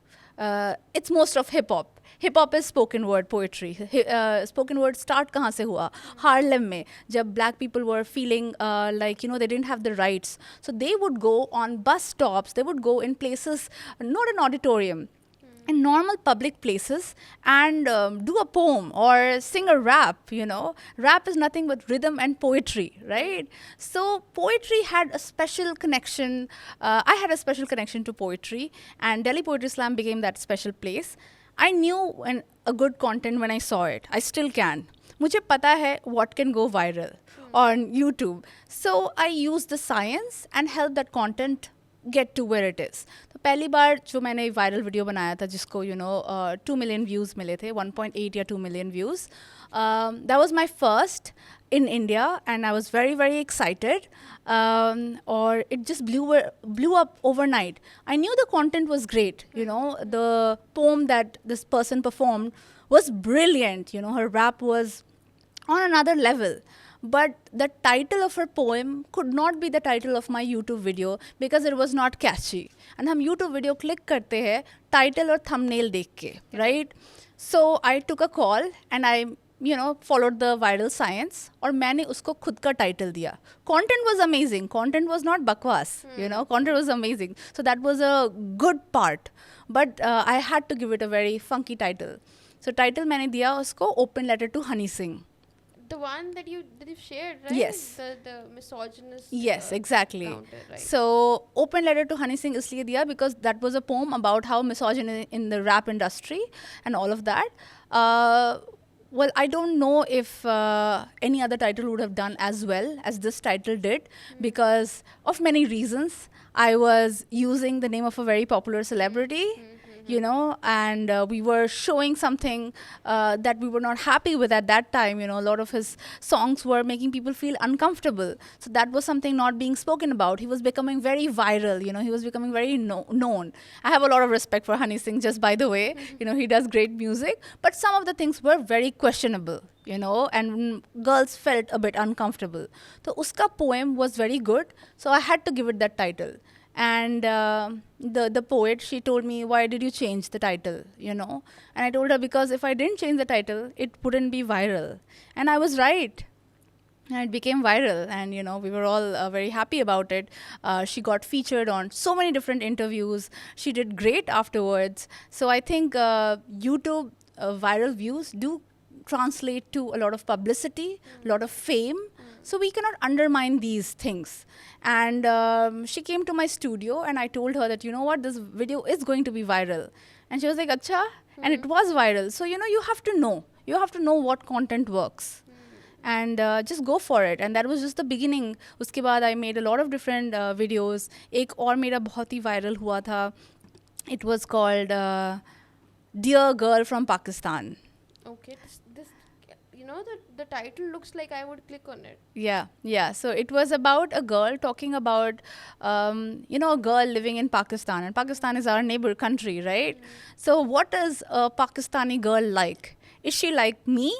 most of hip hop. Hip hop is spoken word poetry. Spoken word start kahan se hua? Harlem mein, jab black people were feeling like they didn't have the rights, so they would go on bus stops. They would go in places, not an auditorium, in normal public places, and do a poem or sing a rap. Rap is nothing but rhythm and poetry, right? So poetry had a special connection. I had a special connection to poetry, and Delhi Poetry Slam became that special place. I knew a good content when I saw it. I still can. मुझे पता है what can go viral on YouTube. So I used the science and help that content get to where it is. तो पहली बार जो मैंने viral video बनाया था जिसको 2 million views मिले थे, 1.8 या 2 million views, that was my first in India, and I was very, very excited. Or it just blew up overnight. I knew the content was great. The poem that this person performed was brilliant. Her rap was on another level. But the title of her poem could not be the title of my YouTube video because it was not catchy. And हम YouTube video click करते हैं title और thumbnail देख के, right? So I took a call and I followed the viral science और मैंने उसको खुद का title दिया. Content was amazing. Content was not bakwas. Content was amazing. So that was a good part. But I had to give it a very funky title. So title मैंने दिया उसको Open Letter to Honey Singh. The one that you shared, right? Yes. The misogynist. Yes, exactly. Counter, right? So, Open Letter to Honey Singh isliye diya because that was a poem about how misogyny in the rap industry and all of that. Well, I don't know if any other title would have done as well as this title did because of many reasons. I was using the name of a very popular celebrity. And we were showing something that we were not happy with at that time. A lot of his songs were making people feel uncomfortable. So that was something not being spoken about. He was becoming very viral. He was becoming very known. I have a lot of respect for Honey Singh, just by the way. He does great music. But some of the things were very questionable. And girls felt a bit uncomfortable. So uska poem was very good. So I had to give it that title. And the poet, she told me, why did you change the title, And I told her, because if I didn't change the title, it wouldn't be viral. And I was right. And it became viral. And, we were all very happy about it. She got featured on so many different interviews. She did great afterwards. So I think YouTube viral views do translate to a lot of publicity, a lot of fame. So we cannot undermine these things. And she came to my studio and I told her that, what, this video is going to be viral. And she was like, Acha? And it was viral. So, you have to know. You have to know what content works. And just go for it. And that was just the beginning. Uske baad I made a lot of different videos. Ek aur mera bahut hi viral hua tha. It was called Dear Girl from Pakistan. Okay, this the title looks like I would click on it. Yeah. So it was about a girl talking about, a girl living in Pakistan. And Pakistan is our neighbor country, right? So what is a Pakistani girl like? Is she like me?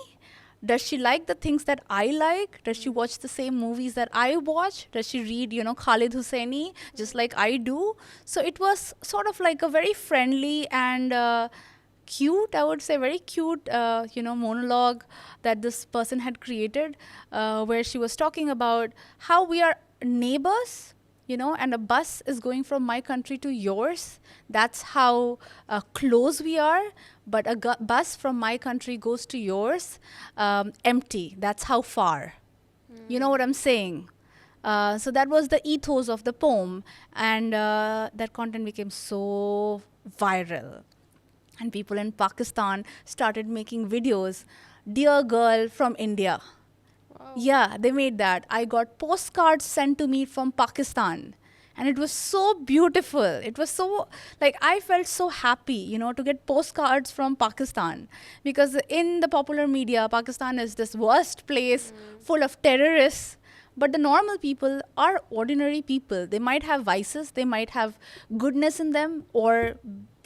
Does she like the things that I like? Does she watch the same movies that I watch? Does she read, Khalid Hosseini, just like I do? So it was sort of like a very friendly and cute, I would say, very cute, monologue that this person had created, where she was talking about how we are neighbors, and a bus is going from my country to yours. That's how close we are. But a bus from my country goes to yours empty. That's how far. You know what I'm saying? So that was the ethos of the poem. And that content became so viral. And people in Pakistan started making videos. Dear Girl from India. Wow. Yeah, they made that. I got postcards sent to me from Pakistan. And it was so beautiful. It was so, I felt so happy, to get postcards from Pakistan. Because in the popular media, Pakistan is this worst place full of terrorists. But the normal people are ordinary people. They might have vices. They might have goodness in them, or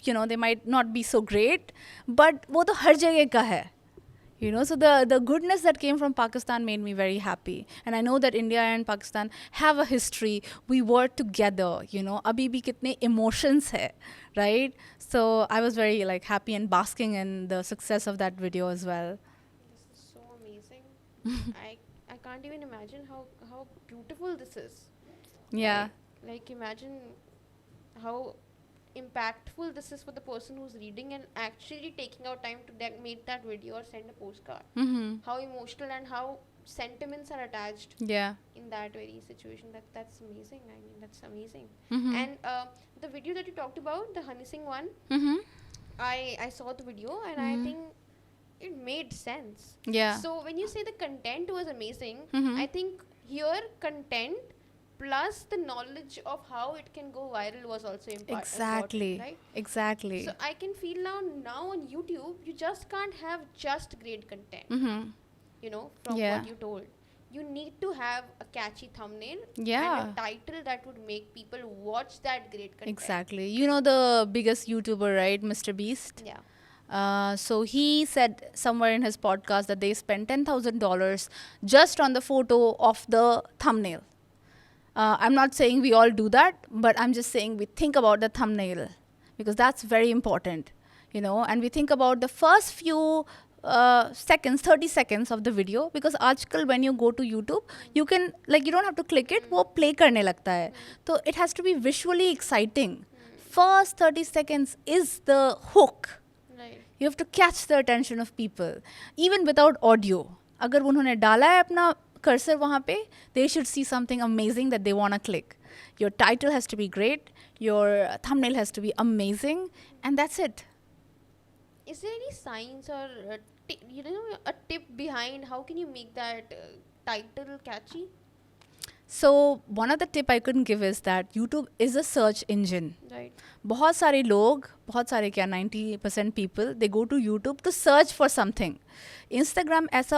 you know, they might not be so great, but वो तो हर जगह का है. You know, so the goodness that came from Pakistan made me very happy. And I know that India and Pakistan have a history. We were together, you know. Abhi bhi kitne emotions hai, right? So I was very like happy and basking in the success of that video as well. This is so amazing. I can't even imagine how beautiful this is. Yeah. Like imagine how impactful this is for the person who's reading and actually taking out time to make that video or send a postcard. Mm-hmm. How emotional and how sentiments are attached Yeah. in that very situation. That's amazing. I mean, that's amazing. Mm-hmm. And the video that you talked about, the Honey Singh one, Mm-hmm. I saw the video and I think it made sense. Yeah. So when you say the content was amazing, Mhm. I think here content plus the knowledge of how it can go viral was also Exactly. important, right? Exactly. So I can feel now on YouTube, you just can't have just great content, Mm-hmm. you know, from Yeah. what you told. You need to have a catchy thumbnail Yeah. and a title that would make people watch that great content. Exactly. You know the biggest YouTuber, right? Mr. Beast. Yeah. So he said somewhere in his podcast that they spent $10,000 just on the photo of the thumbnail. I'm not saying we all do that, but I'm just saying we think about the thumbnail because that's very important, you know, and we think about the first few seconds, 30 seconds of the video, because आजकल when you go to YouTube, you can, like, you don't have to click it, वो play करने लगता है. So it has to be visually exciting. First 30 seconds is the hook. Right. You have to catch the attention of people, even without audio. अगर उन्होंने डाला है अपना cursor वहाँ पे, they should see something amazing that they want to click. Your title has to be great, your thumbnail has to be amazing, and that's it. Is there any science or you know, a tip behind how can you make that title catchy? So one of the tip I couldn't give is that YouTube is a search engine. Right. बहुत सारे लोग, बहुत सारे क्या 90% people, they go to YouTube to search for something. Instagram ऐसा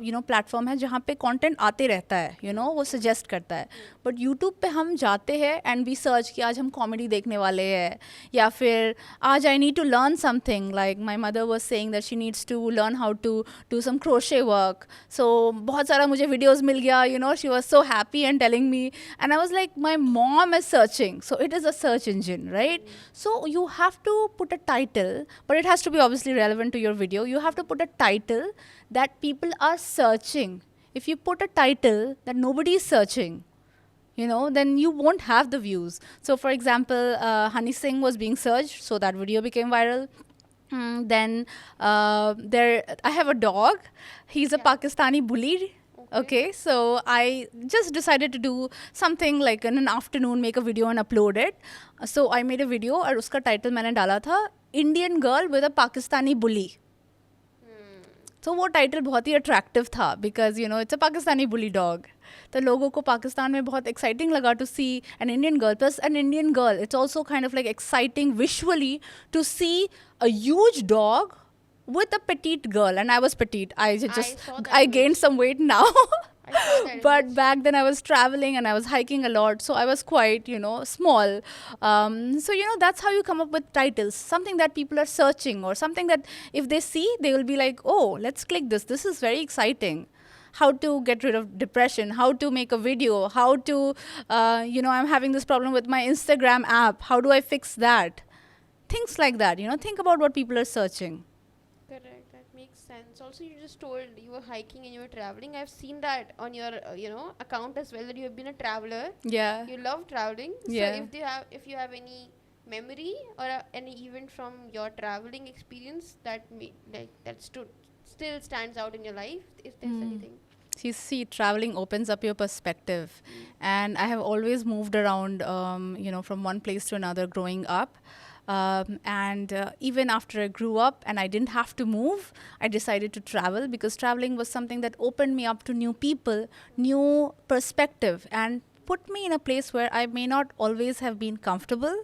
you know platform है जहाँ पे कंटेंट आते रहता है, you know, वो सजेस्ट करता है. बट यूट्यूब पे हम जाते हैं एंड वी सर्च कि आज हम कॉमेडी देखने वाले हैं, या फिर आज I need to learn something, like my mother was saying that she needs to learn how to do some crochet work. So बहुत सारा मुझे वीडियोज़ मिल गया, you know, she was so happy and telling me, and I was like my mom is searching. So it is a search engine, right? So you have to put a title, but it has to be obviously relevant to your video. You have to put a title that people are searching. If you put a title that nobody is searching, you know, then you won't have the views. So for example, Honey Singh was being searched, so that video became viral. Then I have a dog. He's a Pakistani bully. Okay, so I just decided to do something like in an afternoon, make a video and upload it. So I made a video और उसका title मैंने डाला था Indian girl with a Pakistani bully. तो वो title बहुत ही attractive था because you know it's a Pakistani bully dog. तो लोगों को पाकिस्तान में बहुत एक्साइटिंग लगा to see an Indian girl, plus an Indian girl it's also kind of like exciting visually to see a huge dog with a petite girl, and I was petite. saw that I image. gained some weight now. I saw that But image. back then I was traveling and I was hiking a lot, so I was quite, you know, small. So, you know, that's how you come up with titles, something that people are searching, or something that if they see, they will be like, oh, let's click this. This is very exciting. How to get rid of depression, how to make a video, how to, you know, I'm having this problem with my Instagram app. How do I fix that? Things like that, you know, think about what people are searching. Correct, that makes sense. Also, you just told you were hiking and you were traveling. I've seen that on your, you know, account as well, that you have been a traveler. Yeah. You love traveling. Yeah. So if you have any memory or any event from your traveling experience that still stands out in your life, if there's anything. You see, traveling opens up your perspective. And I have always moved around, you know, from one place to another growing up. And even after I grew up and I didn't have to move, I decided to travel because traveling was something that opened me up to new people, new perspective, and put me in a place where I may not always have been comfortable.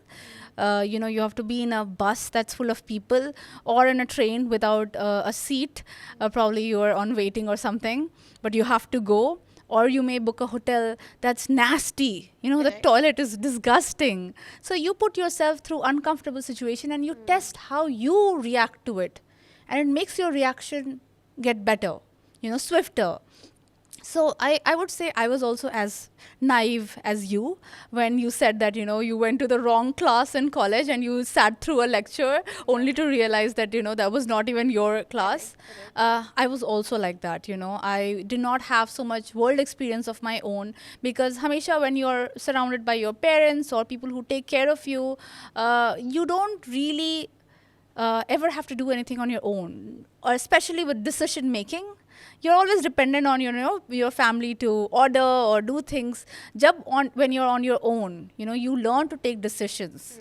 You know, you have to be in a bus that's full of people or in a train without a seat. Probably you are on waiting or something, but you have to go. or you may book a hotel that's nasty. You know, the Correct. toilet is disgusting. So you put yourself through uncomfortable situation and you test how you react to it. And it makes your reaction get better, you know, swifter. So I would say I was also as naive as you when you said that, you know, you went to the wrong class in college and you sat through a lecture only to realize that, you know, that was not even your class. Correct. I was also like that, you know. I did not have so much world experience of my own because hamisha when you're surrounded by your parents or people who take care of you, you don't really ever have to do anything on your own, or especially with decision making. You're always dependent on your family to order or do things. When you're on your own, you know, you learn to take decisions.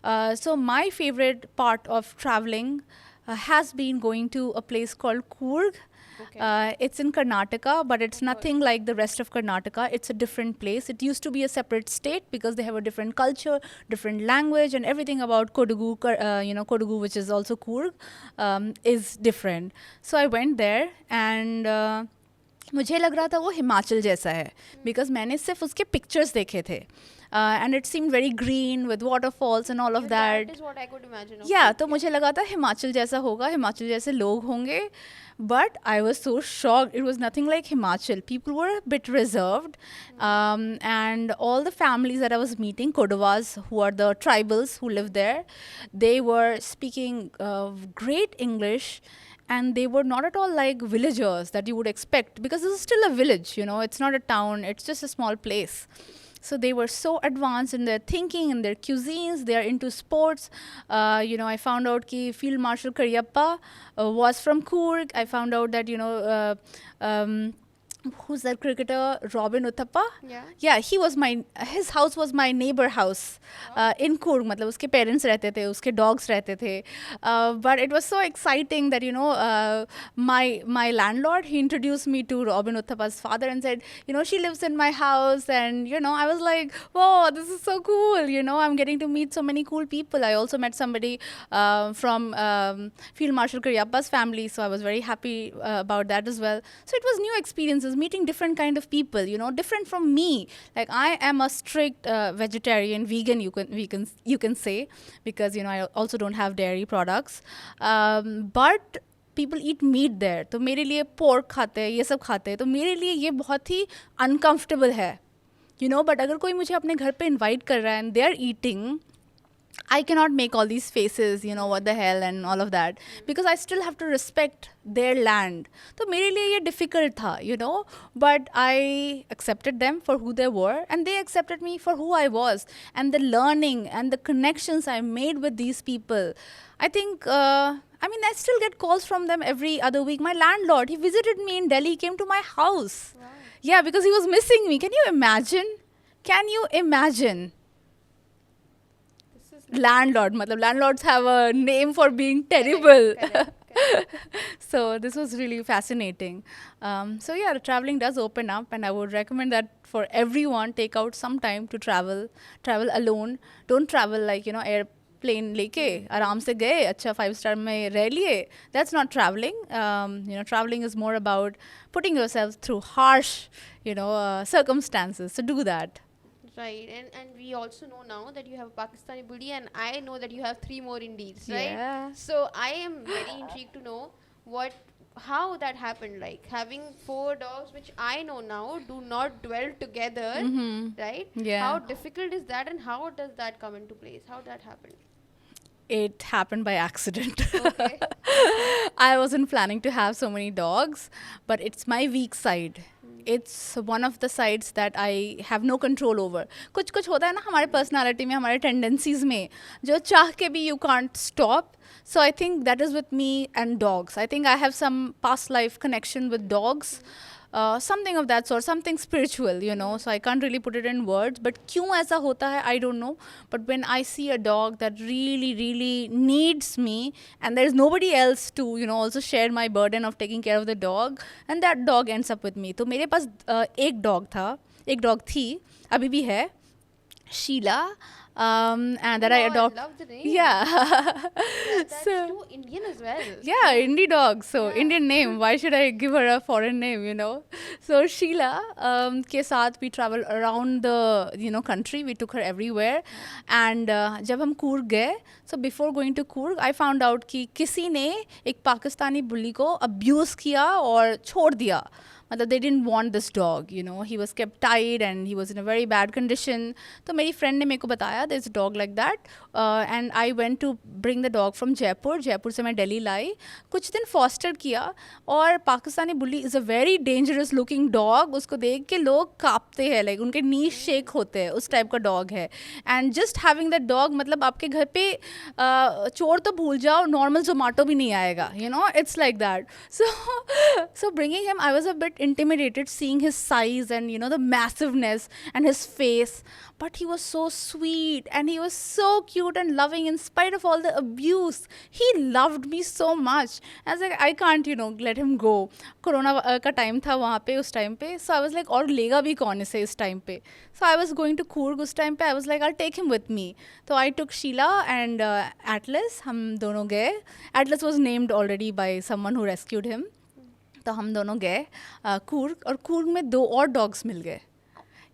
So my favorite part of traveling has been going to a place called Coorg. Okay. It's in Karnataka, but it's Of course. nothing like the rest of Karnataka. It's a different place. It used to be a separate state because they have a different culture, different language, and everything about Kodagu, Kodagu, which is also Coorg, is different. So I went there and मुझे लग रहा था वो हिमाचल जैसा है because मैंने सिर्फ उसके पिक्चर्स देखे थे and it seem very green with waterfalls and all of Even that. that is what I could imagine. of या it, तो मुझे लगा था हिमाचल जैसा होगा, हिमाचल जैसे लोग होंगे. But I was so shocked. It was nothing like Himachal. People were a bit reserved. And all the families that I was meeting, Kodavas, who are the tribals who live there, they were speaking great English. And they were not at all like villagers that you would expect because this is still a village, you know, it's not a town, it's just a small place. So they were so advanced in their thinking and their cuisines. They are into sports. You know, I found out that Field Marshal Karyappa was from Coorg. I found out that, you know, who's that cricketer? Robin Uthappa? Yeah. Yeah, his house was my neighbor house in Coorg. मतलब उसके parents रहते थे, उसके dogs रहते थे. But it was so exciting that, you know, my landlord, he introduced me to Robin Uthappa's father and said, you know, she lives in my house. And, you know, I was like, whoa, this is so cool. You know, I'm getting to meet so many cool people. I also met somebody from Field Marshal Karyappa's family. So I was very happy about that as well. So it was new experiences, meeting different kind of people, you know, different from me. Like I am a strict vegetarian, vegan, you can say, because, you know, I also don't have dairy products. But people eat meat there. तो मेरे लिए pork खाते हैं, ये सब खाते हैं. तो मेरे लिए ये बहुत ही uncomfortable है. You know, but अगर कोई मुझे अपने घर पे invite कर रहा है and they are eating, I cannot make all these faces, you know, what the hell and all of that, because I still have to respect their land. So मेरे लिए ये difficult था, you know, but I accepted them for who they were and they accepted me for who I was. And the learning and the connections I made with these people, I think, I mean, I still get calls from them every other week. My landlord, he visited me in Delhi, he came to my house. Wow. Yeah, because he was missing me. Can you imagine? Can you imagine? This is Landlord, matlab landlords have a name for being terrible. correct, correct. So this was really fascinating. So yeah, traveling does open up, and I would recommend that for everyone. Take out some time to travel alone. Don't travel like, you know, airplane लेके आराम से गए, अच्छा 5 star में रह लिए. That's not traveling. You know, traveling is more about putting yourself through harsh, you know, circumstances. So do that. Right, and we also know now that you have a Pakistani bully, and I know that you have 3 more Indies, right? Yeah. So I am very intrigued to know how that happened. Like having 4 dogs, which I know now do not dwell together, right? Yeah. How difficult is that, and how does that come into place? How that happened? It happened by accident. Okay. I wasn't planning to have so many dogs, but it's my weak side. It's one of the sides that I have no control over. कुछ कुछ होता है ना हमारे personality में, हमारे tendencies में, जो चाह के भी you can't stop. So I think that is with me and dogs. I think I have some past life connection with dogs. Something of that sort, something spiritual, you know, so I can't really put it in words. But क्यों ऐसा होता है, I don't know. But when I see a dog that really, really needs me, and there's nobody else to, you know, also share my burden of taking care of the dog, and that dog ends up with me. तो मेरे पास एक dog था, एक dog थी, अभी भी है. Sheila, and that I Oh, I adopt. love the name. Yeah. Yeah, that's So too Indian as well. yeah, indie dog. So Yeah. Indian name. Why should I give her a foreign name? So Sheila के साथ we travel around the country. We took her everywhere, and जब हम कूर्ग गए, so before going to Coorg, I found out कि किसी ने एक पाकिस्तानी बुल्ली को abuse किया और छोड़ दिया. मतलब they didn't want this dog, he was kept tied and he was in a very bad condition. तो मेरी friend ने मेरे को बताया there's a dog like that, and I went to bring the dog from Jaipur से मैं दिल्ली लाई, कुछ दिन foster किया, और पाकिस्तानी बुल्ली is a very dangerous looking dog. उसको देख के लोग कांपते हैं, like उनके knees shake होते हैं, उस टाइप का dog है. And just having that dog, मतलब आपके घर पे चोर तो भूल जाओ, normal Zomato भी नहीं आएगा, it's like that. So bringing him, I was a bit intimidated seeing his size and the massiveness and his face, but he was so sweet and he was so cute and loving in spite of all the abuse. He loved me so much. I was like, I can't let him go. Corona का time था वहाँ पे उस time पे, so I was like, और लेगा भी कौन इसे इस time पे. So I was going to Coorg उस time पे, I was like, I'll take him with me. So I took Sheila and Atlas, हम दोनों गए. Atlas was named already by someone who rescued him. तो हम दोनों गए कूर्ग, और कूर्ग में 2 और डॉग्स मिल गए.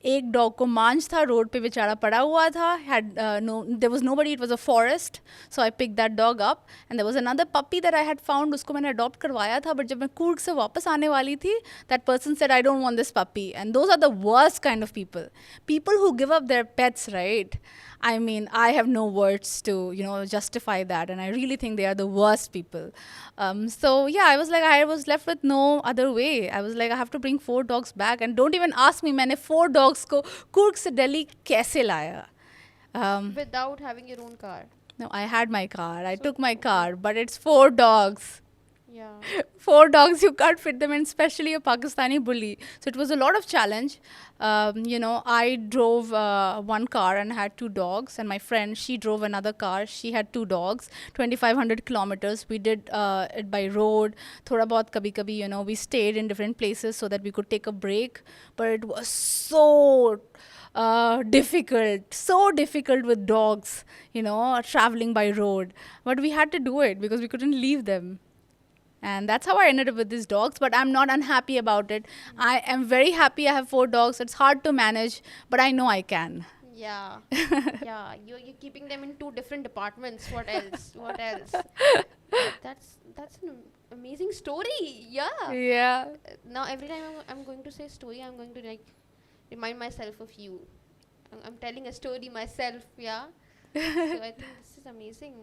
एक डॉग को मांझ था, रोड पे बेचारा पड़ा हुआ था, there was nobody, it was a forest, so I pick that dog up. And there was another puppy that I had found, उसको मैंने अडॉप्ट करवाया था, बट जब मैं कूर्ग से वापस आने वाली थी, that person said I don't want this puppy. And those are the worst kind of people who give up their pets, right? I mean, I have no words to, justify that. And I really think they are the worst people. So, yeah, I was left with no other way. I was like, I have to bring 4 dogs back. And don't even ask me, मैंने 4 dogs को Coorg से Delhi कैसे लाया? Without having your own car. No, I had my car. I So, took my okay. car, but it's 4 dogs. Yeah. 4 dogs, you can't fit them in, especially a Pakistani bully. So it was a lot of challenge. I drove 1 car and had 2 dogs, and my friend, she drove another car. She had 2 dogs, 2,500 kilometers. We did it by road. Thoda bahut kabhi kabhi, we stayed in different places so that we could take a break. But it was so difficult with dogs, traveling by road. But we had to do it because we couldn't leave them. And that's how I ended up with these dogs, but I'm not unhappy about it. I am very happy I have 4 dogs. It's hard to manage, but I know I can. Yeah. Yeah. You're keeping them in 2 different departments. What else? What else? That's an amazing story. Yeah. Yeah. Now every time I'm going to say story, I'm going to like remind myself of you. I'm telling a story myself. Yeah. So I think this is amazing.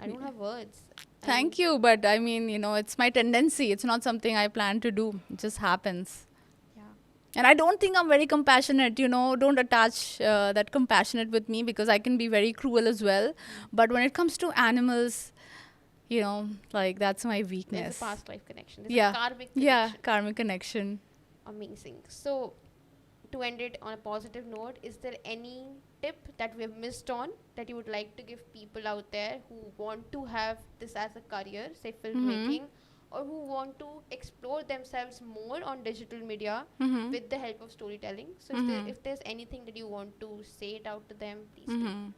I don't have words. Thank you, but I mean, it's my tendency. It's not something I plan to do. It just happens. Yeah. And I don't think I'm very compassionate, don't attach that compassionate with me, because I can be very cruel as well. But when it comes to animals, like that's my There's weakness. a past life connection. There's Yeah. a karmic Yeah, connection. karmic connection. Amazing. So, to end it on a positive note, is there any tip that we have missed on that you would like to give people out there who want to have this as a career, say filmmaking, or who want to explore themselves more on digital media with the help of storytelling? So, if there's anything that you want to say it out to them, please do.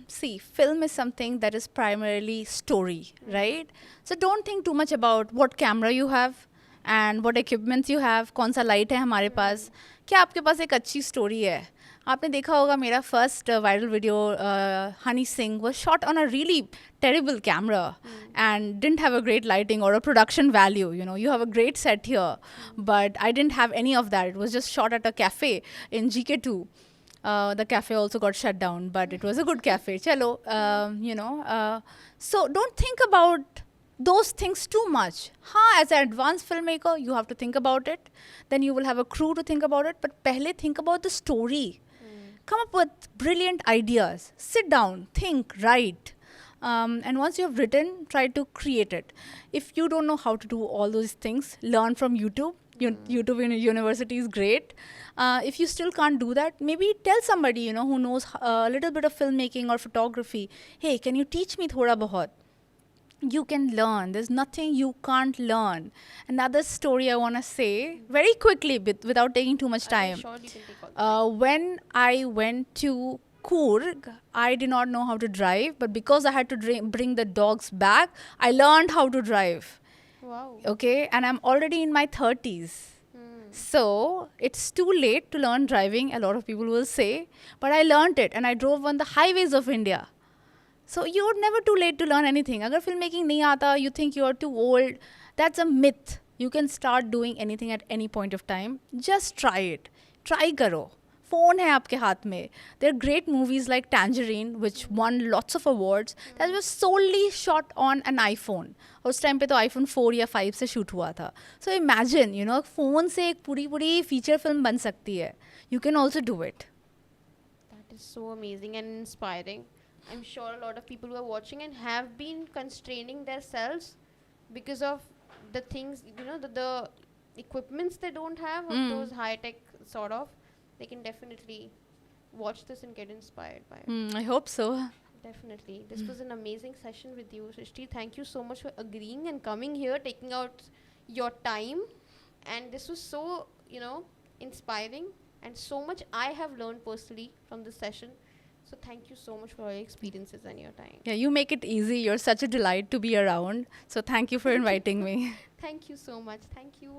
See, film is something that is primarily story, right? So don't think too much about what camera you have and what equipments you have. कौन सा light है हमारे पास, क्या आपके पास एक अच्छी story है. आपने देखा होगा मेरा first viral video Honey Singh was shot on a really terrible camera and didn't have a great lighting or a production value. You have a great set here, but I didn't have any of that. It was just shot at a cafe in GK2. The cafe also got shut down, but it was a good cafe. Chalo, so don't think about those things too much. As an advanced filmmaker, you have to think about it. Then you will have a crew to think about it. But pehle think about the story. Come up with brilliant ideas. Sit down, think, write. And once you have written, try to create it. If you don't know how to do all those things, learn from YouTube. YouTube University is great. If you still can't do that, maybe tell somebody, who knows a little bit of filmmaking or photography. Hey, can you teach me thoda bahut? you can learn. There's nothing you can't learn. Another story I want to say very quickly without taking too much I'm time. sure you can take all the time. When I went to Coorg, I did not know how to drive, but because I had to bring the dogs back, I learned how to drive. Wow. Okay, and I'm already in my 30s. Hmm. So it's too late to learn driving, a lot of people will say, but I learned it and I drove on the highways of India. So you're never too late to learn anything. अगर filmmaking नहीं आता, you think you're too old, that's a myth. You can start doing anything at any point of time. Just try it. Try करो. Phone है आपके हाथ में. There are great movies like Tangerine, which won lots of awards, that was solely shot on an iPhone. उस time पे तो iPhone 4 या 5 से shoot हुआ था. So imagine, you know, phone से एक पूरी feature film बन सकती है. You can also do it. That is so amazing and inspiring. I'm sure a lot of people who are watching and have been constraining themselves because of the things, you know, the equipments they don't have, of those high tech sort of. They can definitely watch this and get inspired by it. I hope so. Definitely. This was an amazing session with you, Srishti. Thank you so much for agreeing and coming here, taking out your time. And this was so, you know, inspiring, and so much I have learned personally from this session. So thank you so much for all your experiences and your time. Yeah, you make it easy. You're such a delight to be around. So thank you for inviting me. Thank you so much. Thank you.